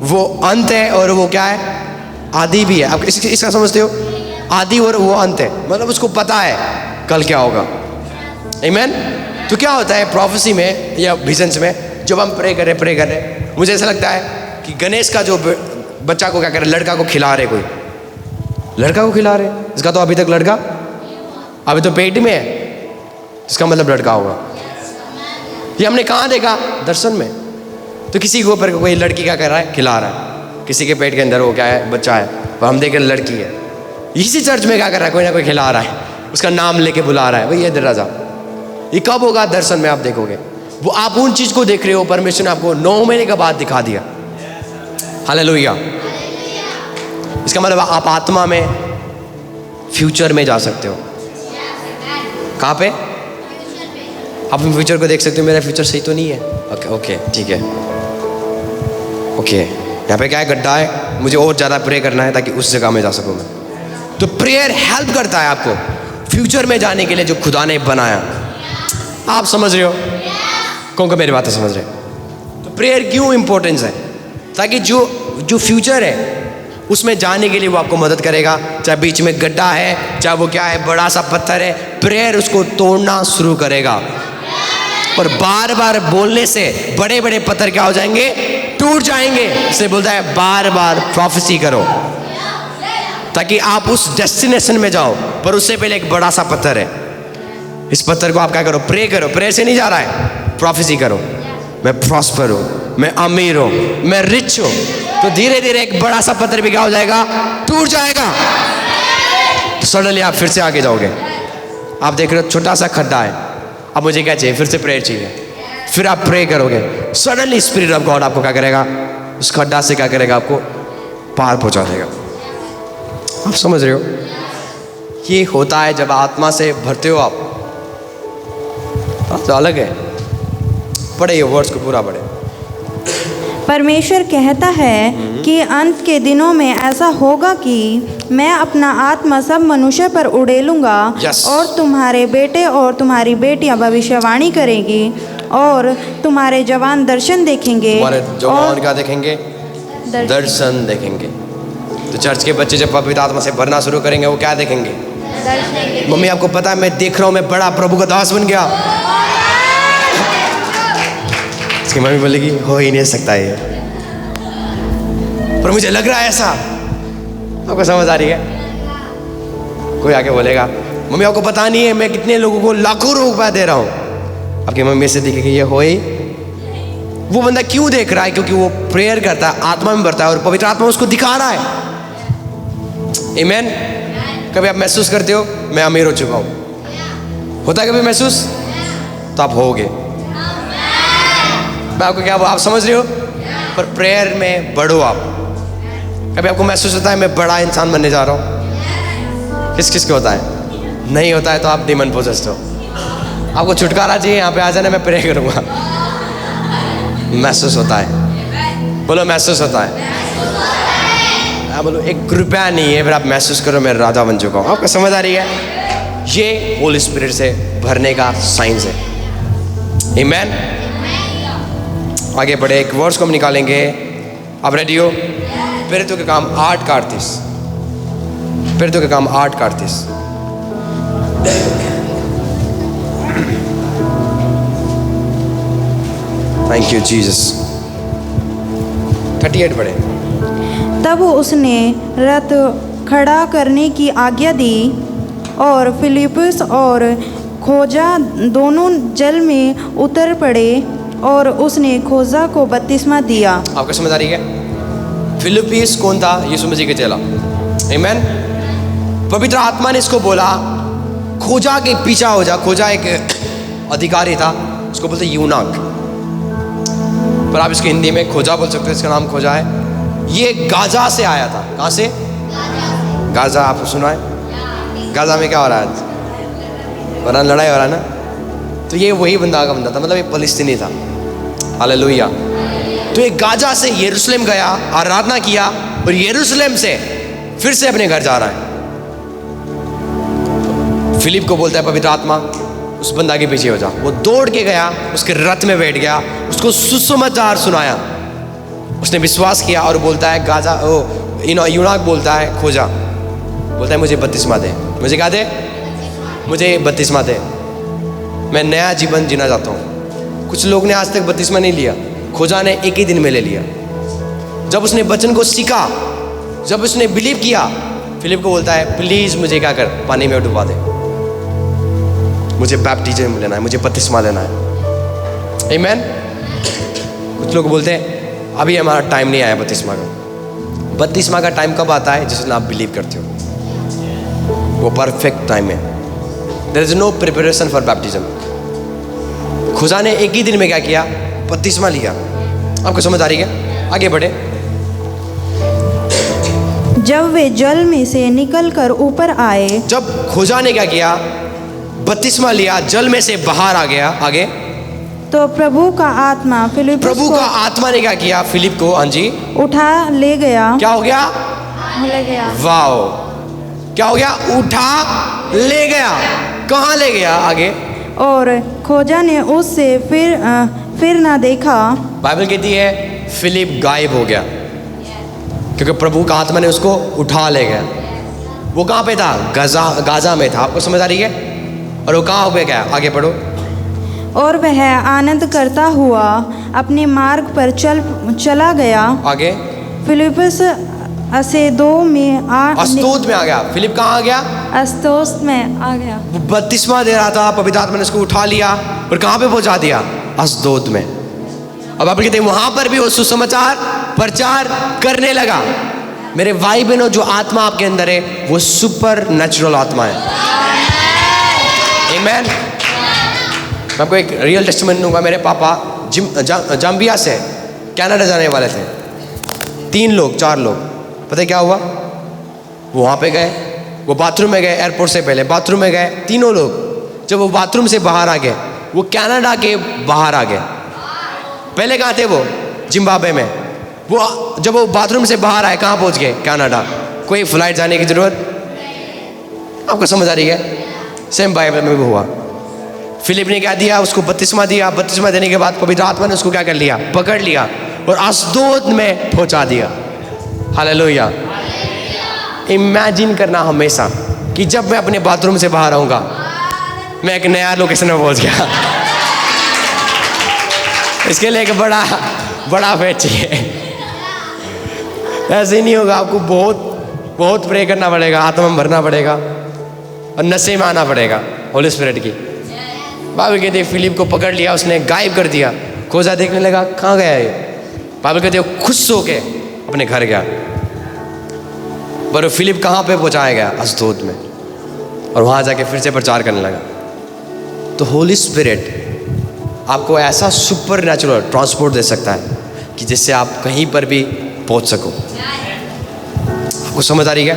वो अंत है, और वो क्या है? आदि भी है। आप इसका समझते हो? आदि और वो अंत है, मतलब उसको पता है कल क्या होगा। आमीन। तो क्या होता है प्रोफेसी में या विजन्स में, जब हम प्रे करें, मुझे ऐसा लगता है कि गणेश का जो बच्चा को क्या करे, लड़का को खिला रहे, कोई लड़का को खिला रहे, इसका तो अभी तक लड़का अभी तो पेट में है, इसका मतलब लड़का होगा। ये हमने कहाँ देखा? दर्शन में। तो किसी के ऊपर कोई लड़की क्या कर रहा है, खिला रहा है, किसी के पेट के अंदर वो क्या है, बच्चा है, और हम देख रहे लड़की है। इसी चर्च में क्या कर रहा है, कोई ना कोई खिला रहा है, उसका नाम लेके बुला रहा है, भाई इधर राजा। ये कब होगा? दर्शन में आप देखोगे। वो आप उन चीज को देख रहे हो, परमेश्वर ने आपको 9 महीने के बाद दिखा दिया। हालेलुया। इसका मतलब आप आत्मा में फ्यूचर में जा सकते हो। कहाँ पे? आप फ्यूचर को देख सकते हो। मेरा फ्यूचर सही तो नहीं है? ओके ठीक है। ओके, यहाँ पे क्या है? गड्ढा है, मुझे और ज़्यादा प्रे करना है ताकि उस जगह में जा सकूँ मैं। तो प्रेयर हेल्प करता है आपको फ्यूचर में जाने के लिए जो खुदा ने बनाया। आप समझ रहे हो? कौन को मेरी बातें समझ रहे हैं? तो प्रेयर क्यों इंपॉर्टेंस है? ताकि जो फ्यूचर है उसमें जाने के लिए वो आपको मदद करेगा। चाहे बीच में गड्ढा है, चाहे वो क्या है, बड़ा सा पत्थर है, प्रेयर उसको तोड़ना शुरू करेगा। और बार बार बोलने से बड़े बड़े पत्थर क्या हो जाएंगे? टूट जाएंगे। इसलिए बोलता है बार बार प्रोफेसी करो ताकि आप उस डेस्टिनेशन में जाओ। पर उससे पहले एक बड़ा सा पत्थर है, इस पत्थर को आप क्या करो? प्रे करो। प्रेयर से नहीं जा रहा है, प्रोफेसी करो। मैं प्रॉस्पर हूँ, मैं अमीर हूँ, मैं रिच हूँ। तो धीरे धीरे एक बड़ा सा पत्थर भी क्या हो जाएगा? टूट जाएगा। तो सडनली आप फिर से आगे जाओगे। आप देख रहे हो छोटा सा खड्डा है, अब मुझे क्या चाहिए? फिर से प्रेयर चाहिए। फिर आप प्रे करोगे, सडनली स्पिरिट ऑफ गॉड आपको क्या करेगा? उस खड्डा से क्या करेगा? आपको पार पहुंचा देगा। आप समझ रहे हो? ये होता है जब आत्मा से भरते हो आप। तो अलग है। पढ़े ये वर्ड्स को पूरा पढ़े। परमेश्वर कहता है कि अंत के दिनों में ऐसा होगा कि मैं अपना आत्मा सब मनुष्य पर उड़ेलूंगा। Yes. और तुम्हारे बेटे और तुम्हारी बेटियां भविष्यवाणी करेंगी और तुम्हारे जवान दर्शन देखेंगे। तुम्हारे जवान क्या देखेंगे? दर्शन देखेंगे। तो चर्च के बच्चे जब पवित्र आत्मा से भरना शुरू करेंगे वो क्या देखेंगे? दर्शन। मम्मी आपको पता है मैं देख रहा हूँ, मैं बड़ा प्रभु का दास बन गया। उसकी मम्मी बोलेगी हो ही नहीं सकता ये, पर मुझे लग रहा है ऐसा। आपको समझ आ रही है? कोई आके बोलेगा मम्मी आपको पता नहीं है मैं कितने लोगों को लाखों रुपया दे रहा हूँ, आपकी मम्मी से देखेगी ये हो ही। वो बंदा क्यों देख रहा है? क्योंकि वो प्रेयर करता है, आत्मा में बढ़ता है और पवित्र आत्मा उसको दिखा रहा है। आमीन। कभी आप महसूस करते हो मैं अमीर हो चुका हूँ? होता है कभी महसूस? तो आप होगे। मैं आपको क्या, आप समझ रहे हो? पर प्रेयर में बढ़ो आप। कभी आपको महसूस होता है मैं बड़ा इंसान बनने जा रहा हूँ? किस किस को होता है? नहीं होता है तो आप डिमन पोजेस्ड हो। आपको छुटकारा चाहिए, यहाँ पे आ जाना, मैं प्रे करूँगा। महसूस होता है, बोलो महसूस होता है। आप बोलो 1 रुपया नहीं है, फिर आप महसूस करो मैं राजा बन चुका हूँ। आपको समझ आ रही है? ये होली स्पिरिट से भरने का साइंस है। आमीन। आगे बढ़े, एक वर्ड्स को हम निकालेंगे। आप रेडी हो? प्रेरितों के काम 8:38। प्रेरितों के काम 8:38। Thank you Jesus. 38 पढ़े। तब उसने रथ खड़ा करने की आज्ञा दी और फिलिप्पुस और खोजा दोनों जल में उतर पड़े और उसने खोजा को बपतिस्मा दिया। आपको समझ आ रही है? फिलिप्पुस कौन था? यीशु मसीह के चेला। आमीन। पवित्र आत्मा ने इसको बोला खोजा के पीछा हो जा। खोजा एक अधिकारी था, उसको बोलते यूनाक, पर आप इसको हिंदी में खोजा बोल सकते हैं। इसका नाम खोजा है। ये गाजा से आया था। कहाँ से? गाजा। आपको सुना है? गाजा में क्या हो रहा है आज? वरना लड़ाई हो रहा है ना। तो ये वही बंदा का बंदा था, मतलब ये फलस्तीनी था। हालेलुया। तो ये गाजा से यरूशलेम गया, आराधना किया और यरूशलेम से फिर से अपने घर जा रहा है। फिलिप को बोलता है पवित्र आत्मा उस बंदा के पीछे हो जा। वो दौड़ के गया, उसके रथ में बैठ गया, उसको सुसमाचार सुनाया। उसने विश्वास किया और बोलता है गाजा यूनाक बोलता है खोजा, बोलता है मुझे बपतिस्मा दे। मुझे क्या दे? मुझे बपतिस्मा दे। मैं नया जीवन जीना चाहता हूँ। कुछ लोग ने आज तक बपतिस्मा नहीं लिया, खोजा ने एक ही दिन में ले लिया। जब उसने वचन को सीखा, जब उसने बिलीव किया, फिलिप को बोलता है प्लीज मुझे क्या कर, पानी में डुबा दे, मुझे बैप्टिज्म लेना है, मुझे बपतिस्मा लेना है। आमीन। कुछ लोग बोलते हैं अभी हमारा टाइम नहीं आया बपतिस्मा का। बपतिस्मा का टाइम कब आता है? जिसमें आप बिलीव करते हो, वो परफेक्ट टाइम है। There is no preparation for baptism. खुदा ने एक ही दिन में क्या किया? बपतिस्मा लिया। आपको समझ आ रही है? आगे बढ़े। जब वे जल में से निकलकर ऊपर आए, जब खोजा ने क्या किया? बपतिस्मा लिया, जल में से बाहर आ गया। आगे। तो प्रभु का आत्मा फिलिप्पुस प्रभु का आत्मा ने क्या किया? फिलिप को, हाँ जी, उठा ले गया। क्या हो गया? ले गया। वाओ, क्या हो गया? उठा ले गया। कहाँ ले गया? आगे। और खोजा ने उससे फिर ना देखा। बाइबल कहती है फिलिप गायब हो गया, क्योंकि प्रभु का आत्मा ने उसको उठा ले गया। वो कहाँ पे था? गाजा में था। आपको समझ आ रही है? और वो कहाँ पे गया? आगे पढ़ो। और वह आनंद करता हुआ अपने मार्ग पर चला गया। आगे। फिलिप्पुस अस्दोद में अस्दोद में आ गया। फिलिप कहाँ आ गया? अस्दोद में आ गया। वो बपतिस्मा दे रहा था, पवित्र आत्मा ने उसको उठा लिया और कहाँ पे पहुंचा दिया? अस्दोद में। अब आप कहते हैं वहां पर भी वो सुसमाचार प्रचार करने लगा। मेरे भाई बहनों, जो आत्मा आपके अंदर है वो सुपर नेचुरल आत्मा है। आमीन। मैं आपको एक रियल टेस्टिमनी दूंगा। मेरे पापा जाम्बिया से कनाडा जाने वाले थे। 3 लोग 4 लोग। पता है क्या हुआ? वो वहाँ पे गए, वो बाथरूम में गए, एयरपोर्ट से पहले बाथरूम में गए, तीनों लोग। जब वो बाथरूम से बाहर आ गए, वो कनाडा के बाहर आ गए। पहले कहाँ थे वो? जिम्बाब्वे में। वो जब वो बाथरूम से बाहर आए, कहाँ पहुँच गए? कनाडा। कोई फ्लाइट जाने की जरूरत? आपको समझ आ रही है? सेम बाइबल में भी हुआ। फिलिप ने क्या दिया? उसको बपतिस्मा दिया। बपतिस्मा देने के बाद पवित्र आत्मा ने उसको क्या कर लिया? पकड़ लिया और अस्दोद में पहुंचा दिया। हालेलुया। इमेजिन करना हमेशा कि जब मैं अपने बाथरूम से बाहर आऊंगा, मैं एक नया लोकेशन में पहुंच गया। इसके लिए एक बड़ा बड़ा फेथ चाहिए। ऐसे ही नहीं होगा, आपको बहुत बहुत प्रे करना पड़ेगा, आत्मा में भरना पड़ेगा और नशे में आना पड़ेगा होली स्पिरिट की। बाइबल कहते हैं फिलिप को पकड़ लिया, उसने गायब कर दिया, खोजा देखने लगा कहाँ गया ये। बाइबल कहते हैं खुश होके अपने घर गया, पर फिलिप कहाँ पे पहुँचाया गया? अशदोद में, और वहाँ जाके फिर से प्रचार करने लगा। तो होली स्पिरिट आपको ऐसा सुपर नेचुरल ट्रांसपोर्ट दे सकता है कि जिससे आप कहीं पर भी पहुँच सको। आपको समझ आ रही है?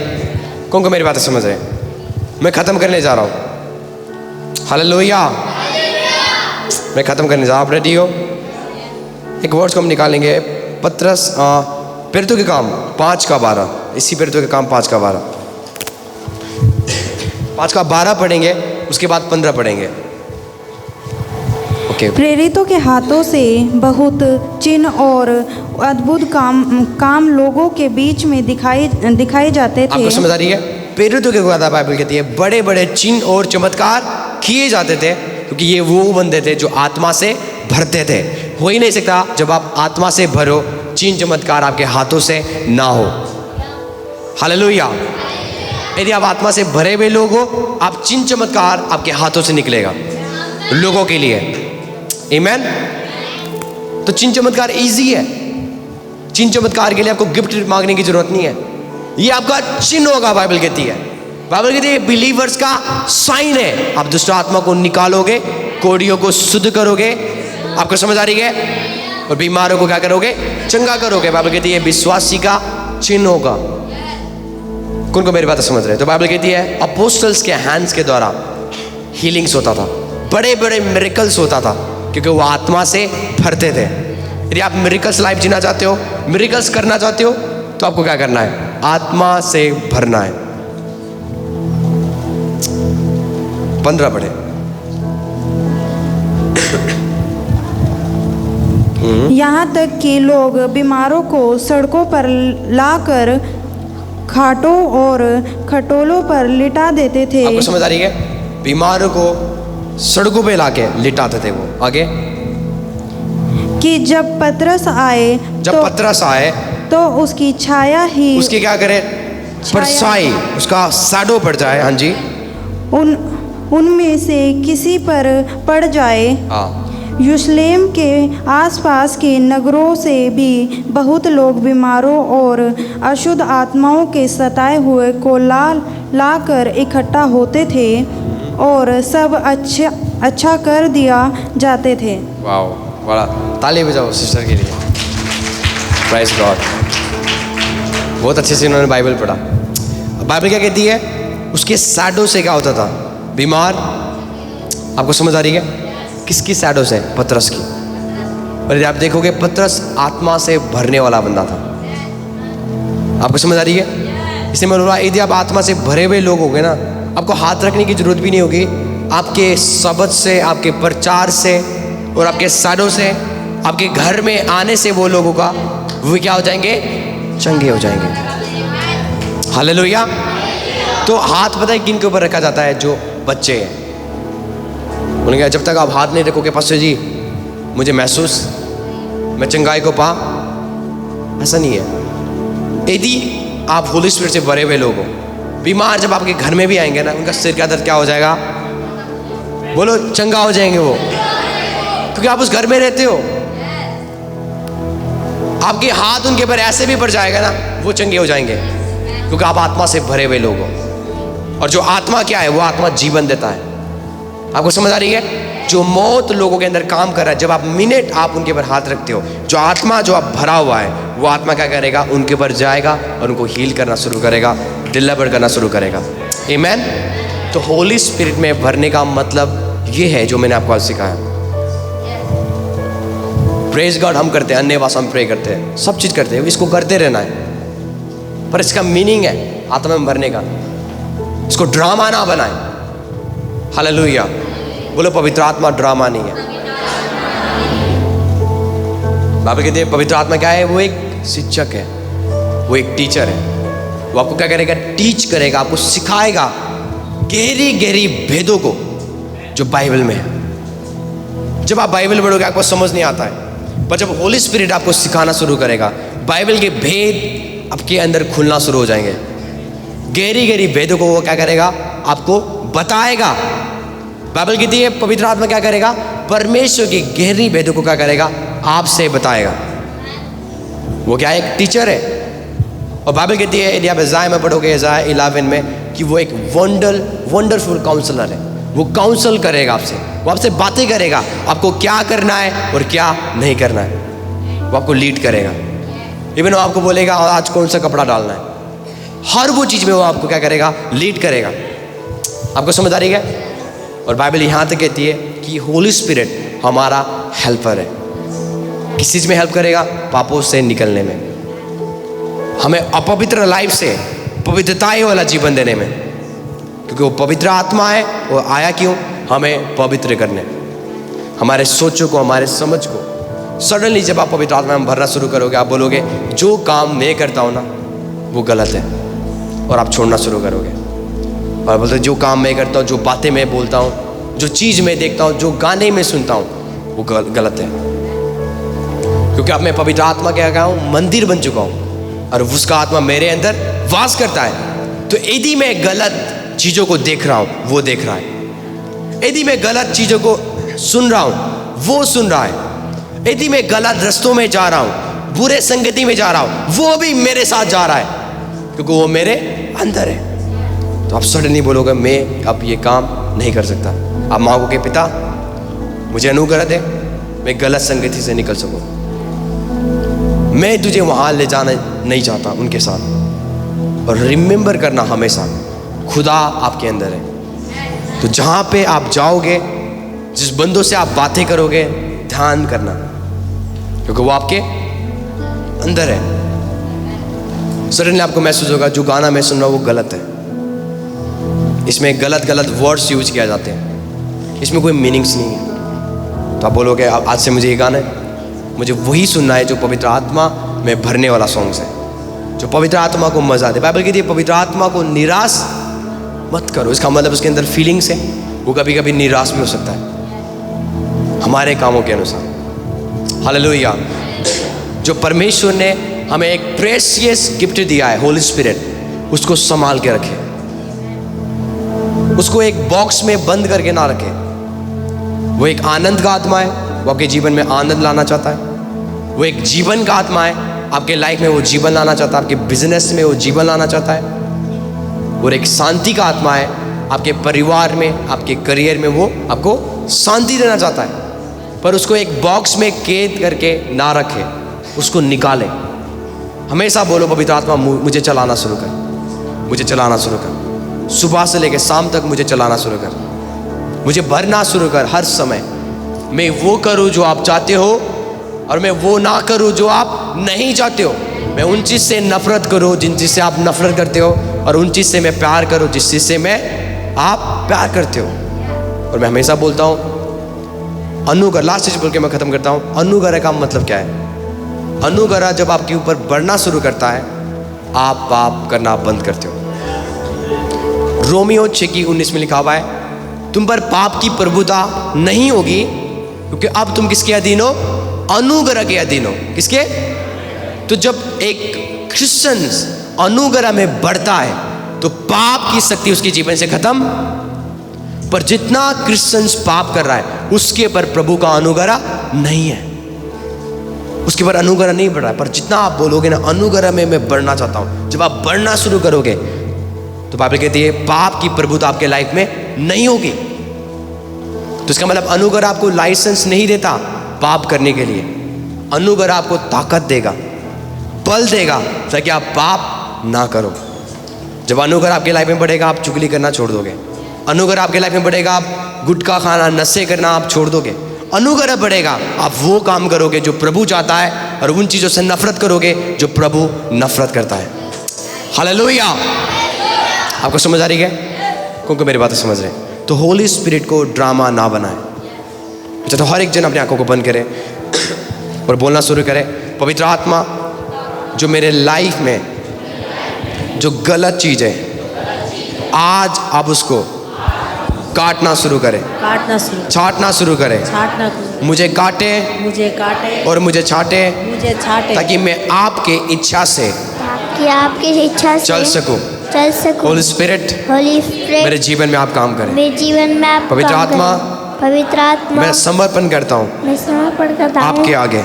कौन को मेरी बातें समझ रहे हैं? मैं ख़त्म करने जा रहा हूँ। हालेलुया, मैं ख़त्म करने जा रहा हूँ। आप रेडी हो? एक वर्ड्स को हम निकालेंगे, पत्रस पिरतों के काम 5:12, इसी पिरतों के काम 5:12, 5:12 पढ़ेंगे, उसके बाद 15 पढ़ेंगे। ओके। प्रेरितों के हाथों से बहुत चिन्ह और अद्भुत काम लोगों के बीच में दिखाए जाते थे। आपको समझ आ रही है? प्रेरितों के द्वारा बाइबल कहती है बड़े बड़े चिन्ह और चमत्कार किए जाते थे, क्योंकि ये वो बंदे थे जो आत्मा से भरते थे। हो ही नहीं सकता जब आप आत्मा से भरो, चिन्ह चमत्कार आपके हाथों से ना हो। हालेलुया। यदि आप आत्मा से भरे हुए लोग हो, आप चिन्ह चमत्कार आपके हाथों से निकलेगा लोगों के लिए। आमीन। तो चिन्ह चमत्कार इजी है। चिन्ह चमत्कार के लिए आपको गिफ्ट मांगने की जरूरत नहीं है, ये आपका चिन्ह होगा। बाइबल कहती है, बाइबल कहती है बिलीवर्स का साइन है। आप दुष्ट आत्मा को निकालोगे, कोड़ियों को शुद्ध करोगे। आपको समझ आ रही है? और बीमारों को क्या करोगे? चंगा करोगे। बाइबल कहती है विश्वासी का चिन्ह होगा। कौन को मेरी बात समझ रहे हैं? तो बाइबल कहती है अपोस्टल्स के हैंड्स के द्वारा हीलिंग्स होता था, बड़े बड़े मिरेकल्स होता था, क्योंकि वो आत्मा से भरते थे। यदि आप मिरेकल्स लाइफ जीना चाहते हो, मिरेकल्स करना चाहते हो, तो आपको क्या करना है? आत्मा से भरना है। 15 पढ़े। यहाँ तक कि लोग बीमारों को सड़कों पर लाकर खाटों और खटोलों पर लिटा देते थे। आपको समझ आ रही है? बीमारों को सड़कों पे लाके लिटाते थे वो। आगे कि जब पतरस आए तो उसकी छाया ही, उसकी क्या करे? परछाई, उसका शैडो पड़ जाए। हाँ जी। उनमें से किसी पर पड़ जाए। हाँ। यरूशलेम के आसपास के नगरों से भी बहुत लोग बीमारों और अशुद्ध आत्माओं के सताए हुए को लाकर इकट्ठा होते थे और सब अच्छा कर दिया जाते थे। वाओ, बड़ा ताली बजाओ सिस्टर के लिए। Praise God. बहुत अच्छे से उन्होंने बाइबल पढ़ा। बाइबल क्या कहती है? उसके शैडो से क्या होता था? बीमार। आपको समझ आ रही है? किसकी शैडो से? पतरस की। और यदि आप देखोगे पतरस आत्मा से भरने वाला बंदा था। आपको समझ आ रही है? इसलिए मैं बोल रहा, यदि आप आत्मा से भरे हुए लोग होगे ना, आपको हाथ रखने की जरूरत भी नहीं होगी। आपके शब्द से, आपके प्रचार से और आपके शैडो से, आपके घर में आने से वो लोगों का वो क्या हो जाएंगे? चंगे हो जाएंगे। हालेलुया। तो हाथ पता है किन के ऊपर रखा जाता है? जो बच्चे हैं। उन्होंने कहा जब तक आप हाथ नहीं रखोगे पास्टर जी मुझे महसूस, मैं चंगाई को पा, ऐसा नहीं है। यदि आप होली स्पिरिट से भरे हुए लोग हो, बीमार जब आपके घर में भी आएंगे ना, उनका सिर का दर्द क्या हो जाएगा? बोलो, चंगा हो जाएंगे वो, क्योंकि आप उस घर में रहते हो। आपके हाथ उनके ऊपर ऐसे भी पड़ जाएगा ना, वो चंगे हो जाएंगे, क्योंकि आप आत्मा से भरे हुए लोग हो। और जो आत्मा क्या है? वो आत्मा जीवन देता है। आपको समझ आ रही है? जो मौत लोगों के अंदर काम कर रहा है, जब आप मिनट आप उनके ऊपर हाथ रखते हो, जो आत्मा जो आप भरा हुआ है, वो आत्मा क्या करेगा? उनके ऊपर जाएगा और उनको हील करना शुरू करेगा, डिलीवर करना शुरू करेगा। आमीन। तो होली स्पिरिट में भरने का मतलब ये है जो मैंने आपको आज सिखाया। प्रेज गॉड हम करते हैं, अन्य भाषा में प्रे करते हैं, सब चीज़ करते हैं, इसको करते रहना है, पर इसका मीनिंग है आत्मा में भरने का। इसको ड्रामा ना बनाए। हालेलुया। बोलो, पवित्र आत्मा ड्रामा नहीं है। बाइबल कहती है पवित्र आत्मा क्या है? वो एक शिक्षक है, वो एक टीचर है। वो आपको क्या करेगा? टीच करेगा, आपको सिखाएगा गहरी गहरी भेदों को जो बाइबल में है। जब आप बाइबल पढ़ोगे आपको समझ नहीं आता है, पर जब होली स्पिरिट आपको सिखाना शुरू करेगा, बाइबल के भेद आपके अंदर खुलना शुरू हो जाएंगे। गहरी गहरी भेदों को वो क्या करेगा, आपको बताएगा। बाइबल कहती है पवित्र आत्मा क्या करेगा, परमेश्वर की गहरी भेदों को क्या करेगा, आपसे बताएगा। वो क्या एक टीचर है। और बाइबल कहती है, यदि आप इज़ाया में पढ़ोगे, इज़ाया 11 में, कि वो एक वंडरफुल काउंसलर है। वो काउंसल करेगा आपसे, वो आपसे बातें करेगा, आपको क्या करना है और क्या नहीं करना है। वो आपको लीड करेगा। इवन वो आपको बोलेगा आज कौन सा कपड़ा डालना है। हर वो चीज़ में वो आपको क्या करेगा, लीड करेगा। आपको समझ आ रही है? और बाइबल यहाँ तक कहती है कि होली स्पिरिट हमारा हेल्पर है। किस चीज़ में हेल्प करेगा? पापों से निकलने में, हमें अपवित्र लाइफ से पवित्रताई वाला जीवन देने में। क्योंकि वो पवित्र आत्मा है। वो आया क्यों? हमें पवित्र करने, हमारे सोचों को, हमारे समझ को। सडनली जब आप पवित्र आत्मा में भरना शुरू करोगे, आप बोलोगे जो काम मैं करता हूँ ना वो गलत है, और आप छोड़ना शुरू करोगे। और बोलते जो काम मैं करता हूँ, जो बातें मैं बोलता हूँ, जो चीज़ मैं देखता हूँ, जो गाने में सुनता हूँ, वो गलत है। क्योंकि अब मैं पवित्र आत्मा क्या कहा हूँ, मंदिर बन चुका हूँ, और उसका आत्मा मेरे अंदर वास करता है। तो यदि मैं गलत चीज़ों को देख रहा हूँ, वो देख रहा है। यदि मैं गलत चीज़ों को सुन रहा हूँ, वो सुन रहा है। यदि मैं गलत रास्तों में जा रहा हूँ, बुरे संगति में जा रहा हूँ, वो भी मेरे साथ जा रहा है, क्योंकि वो मेरे अंदर है। तो आप सडनली बोलोगे मैं अब ये काम नहीं कर सकता। आप मांगो कि पिता मुझे अनुग्रह दे, मैं गलत संगति से निकल सकूं। मैं तुझे वहाँ ले जाना नहीं चाहता उनके साथ। और रिमेंबर करना हमेशा, खुदा आपके अंदर है। तो जहाँ पे आप जाओगे, जिस बंदों से आप बातें करोगे, ध्यान करना, क्योंकि वो आपके अंदर है। सडनली आपको महसूस होगा जो गाना मैं सुन रहा हूँ वो गलत है, इसमें गलत वर्ड्स यूज किया जाते हैं, इसमें कोई मीनिंग्स नहीं है। तो आप बोलोगे आज से मुझे ये गाना है, मुझे वही सुनना है जो पवित्र आत्मा में भरने वाला सॉन्ग्स है, जो पवित्र आत्मा को मजा दे। बाइबल कहती है पवित्र आत्मा को निराश मत करो। इसका मतलब उसके अंदर फीलिंग्स है, वो कभी कभी निराश भी हो सकता है हमारे कामों के अनुसार। हालेलुया। जो परमेश्वर ने हमें एक प्रेशियस गिफ्ट दिया है, होली स्पिरिट, उसको संभाल के रखे, उसको एक बॉक्स में बंद करके ना रखे। वो एक आनंद का आत्मा है, वो आपके जीवन में आनंद लाना चाहता है। वो एक जीवन का आत्मा है, आपके लाइफ में वो जीवन लाना चाहता है, आपके बिजनेस में वो जीवन लाना चाहता है। और एक शांति का आत्मा है, आपके परिवार में, आपके करियर में वो आपको शांति देना चाहता है। पर उसको एक बॉक्स में कैद करके ना रखे, उसको निकाले। हमेशा बोलो पवित्र आत्मा मुझे चलाना शुरू कर, मुझे चलाना शुरू कर, सुबह से लेकर शाम तक मुझे चलाना शुरू कर, मुझे भरना शुरू कर। हर समय मैं वो करूं जो आप चाहते हो, और मैं वो ना करूं जो आप नहीं चाहते हो। मैं उन चीज़ से नफरत करूं जिन चीज़ से आप नफरत करते हो, और उन चीज़ से मैं प्यार करूं जिस चीज़ से मैं आप प्यार करते हो। और मैं हमेशा बोलता हूँ अनुग्रह, लास्ट चीज बोल के मैं खत्म करता हूँ। अनुग्रह का मतलब क्या है? अनुग्रह जब आपके ऊपर बढ़ना शुरू करता है, आप पाप करना बंद करते हो। रोमियो 6:19 में लिखा हुआ है, तुम पर पाप की प्रभुता नहीं होगी, क्योंकि अब तुम किसके अधीन हो? अनुग्रह के अधीन हो। किसके? तो जब एक क्रिश्चियन अनुग्रह में बढ़ता है तो पाप की शक्ति उसके जीवन से खत्म। पर जितना क्रिश्चियंस पाप कर रहा है उसके ऊपर प्रभु का अनुग्रह नहीं है, उसके ऊपर अनुग्रह नहीं बढ़ रहा है। पर जितना आप बोलोगे ना अनुग्रह में मैं बढ़ना चाहता हूं, जब आप बढ़ना शुरू करोगे तो बाइबल कहती है पाप की प्रभुता आपके लाइफ में नहीं होगी। तो इसका मतलब अनुग्रह आपको लाइसेंस नहीं देता पाप करने के लिए। अनुग्रह आपको ताकत देगा, बल देगा ताकि आप पाप ना करो। जब अनुग्रह आपके लाइफ में बढ़ेगा, आप चुगली करना छोड़ दोगे। अनुग्रह आपके लाइफ में बढ़ेगा, आप गुटखा खाना, नशे करना आप छोड़ दोगे। अनुग्रह बढ़ेगा, आप वो काम करोगे जो प्रभु चाहता है, और उन चीज़ों से नफरत करोगे जो प्रभु नफरत करता है। हालेलुया। आपको समझ आ रही है? क्योंकि मेरी बातें समझ रहे हैं। तो होली स्पिरिट को ड्रामा ना बनाए। अच्छा, तो हर एक जन अपनी आंखों को बंद करे और बोलना शुरू करे, पवित्र आत्मा जो मेरे लाइफ में जो गलत चीज़ है, आज आप उसको काटना शुरू करे, काटना शुरू, छाटना शुरू करे। छाटना शुरू, मुझे काटे मुझे काटे और मुझे छाटे, मुझे छाटे, ताकि मैं आपके इच्छा से ताकि आपकी इच्छा से चल सकूं। चल सकूं। होली स्पिरिट, होली स्पिरिट मेरे जीवन में आप काम करें। मेरे जीवन में आप पवित्र काम आत्मा, करें। पवित्र आत्मा, मैं समर्पण करता हूँ मैं समर्पण करता हूँ आपके आगे।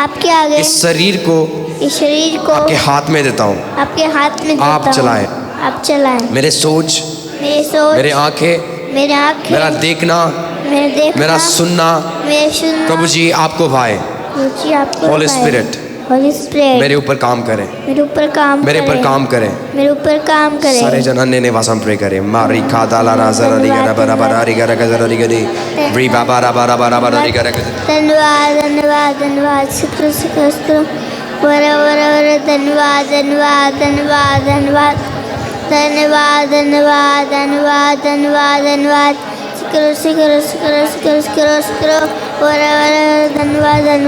आपके आगे इस शरीर को इस शरीर को आपके हाथ में देता हूँ। आपके हाथ में देता आप हूँ। चलाएं। आप चलाएं। मेरे सोच, मेरे सोच, मेरे आंखें, मेरे आँखें, मेरा देखना, मेरे देखना, मेरा सुनना, मेरे सुनना, प्रभु जी आपको भाए। प्रभु जी आपको होली पाए। स्पिरिट, होली स्पिरिट मेरे ऊपर काम करें, मेरे ऊपर काम मेरे ऊपर करे। काम करें। मेरे ऊपर काम करे। सारे जन अन्य निवासम प्रे करें। मारी खादा ला राजा री गरा बरा बरा री गरा गजरा री गरी री बाबा रा बारा बारा बारा री गरा गजरा। धन्यवाद धन्यवाद धन्यवाद शुक्र शुक्र शुक्र वरा वरा वरा धन्यवाद धन्यवाद धन्यवाद धन्यवाद धन्यवाद धन्यवाद धन्यवाद धन्यवाद धन्यवाद शुक्र शुक्र शुक्र शुक्र शुक्र शुक्र वरा वरा धन्यवाद धन्यवाद।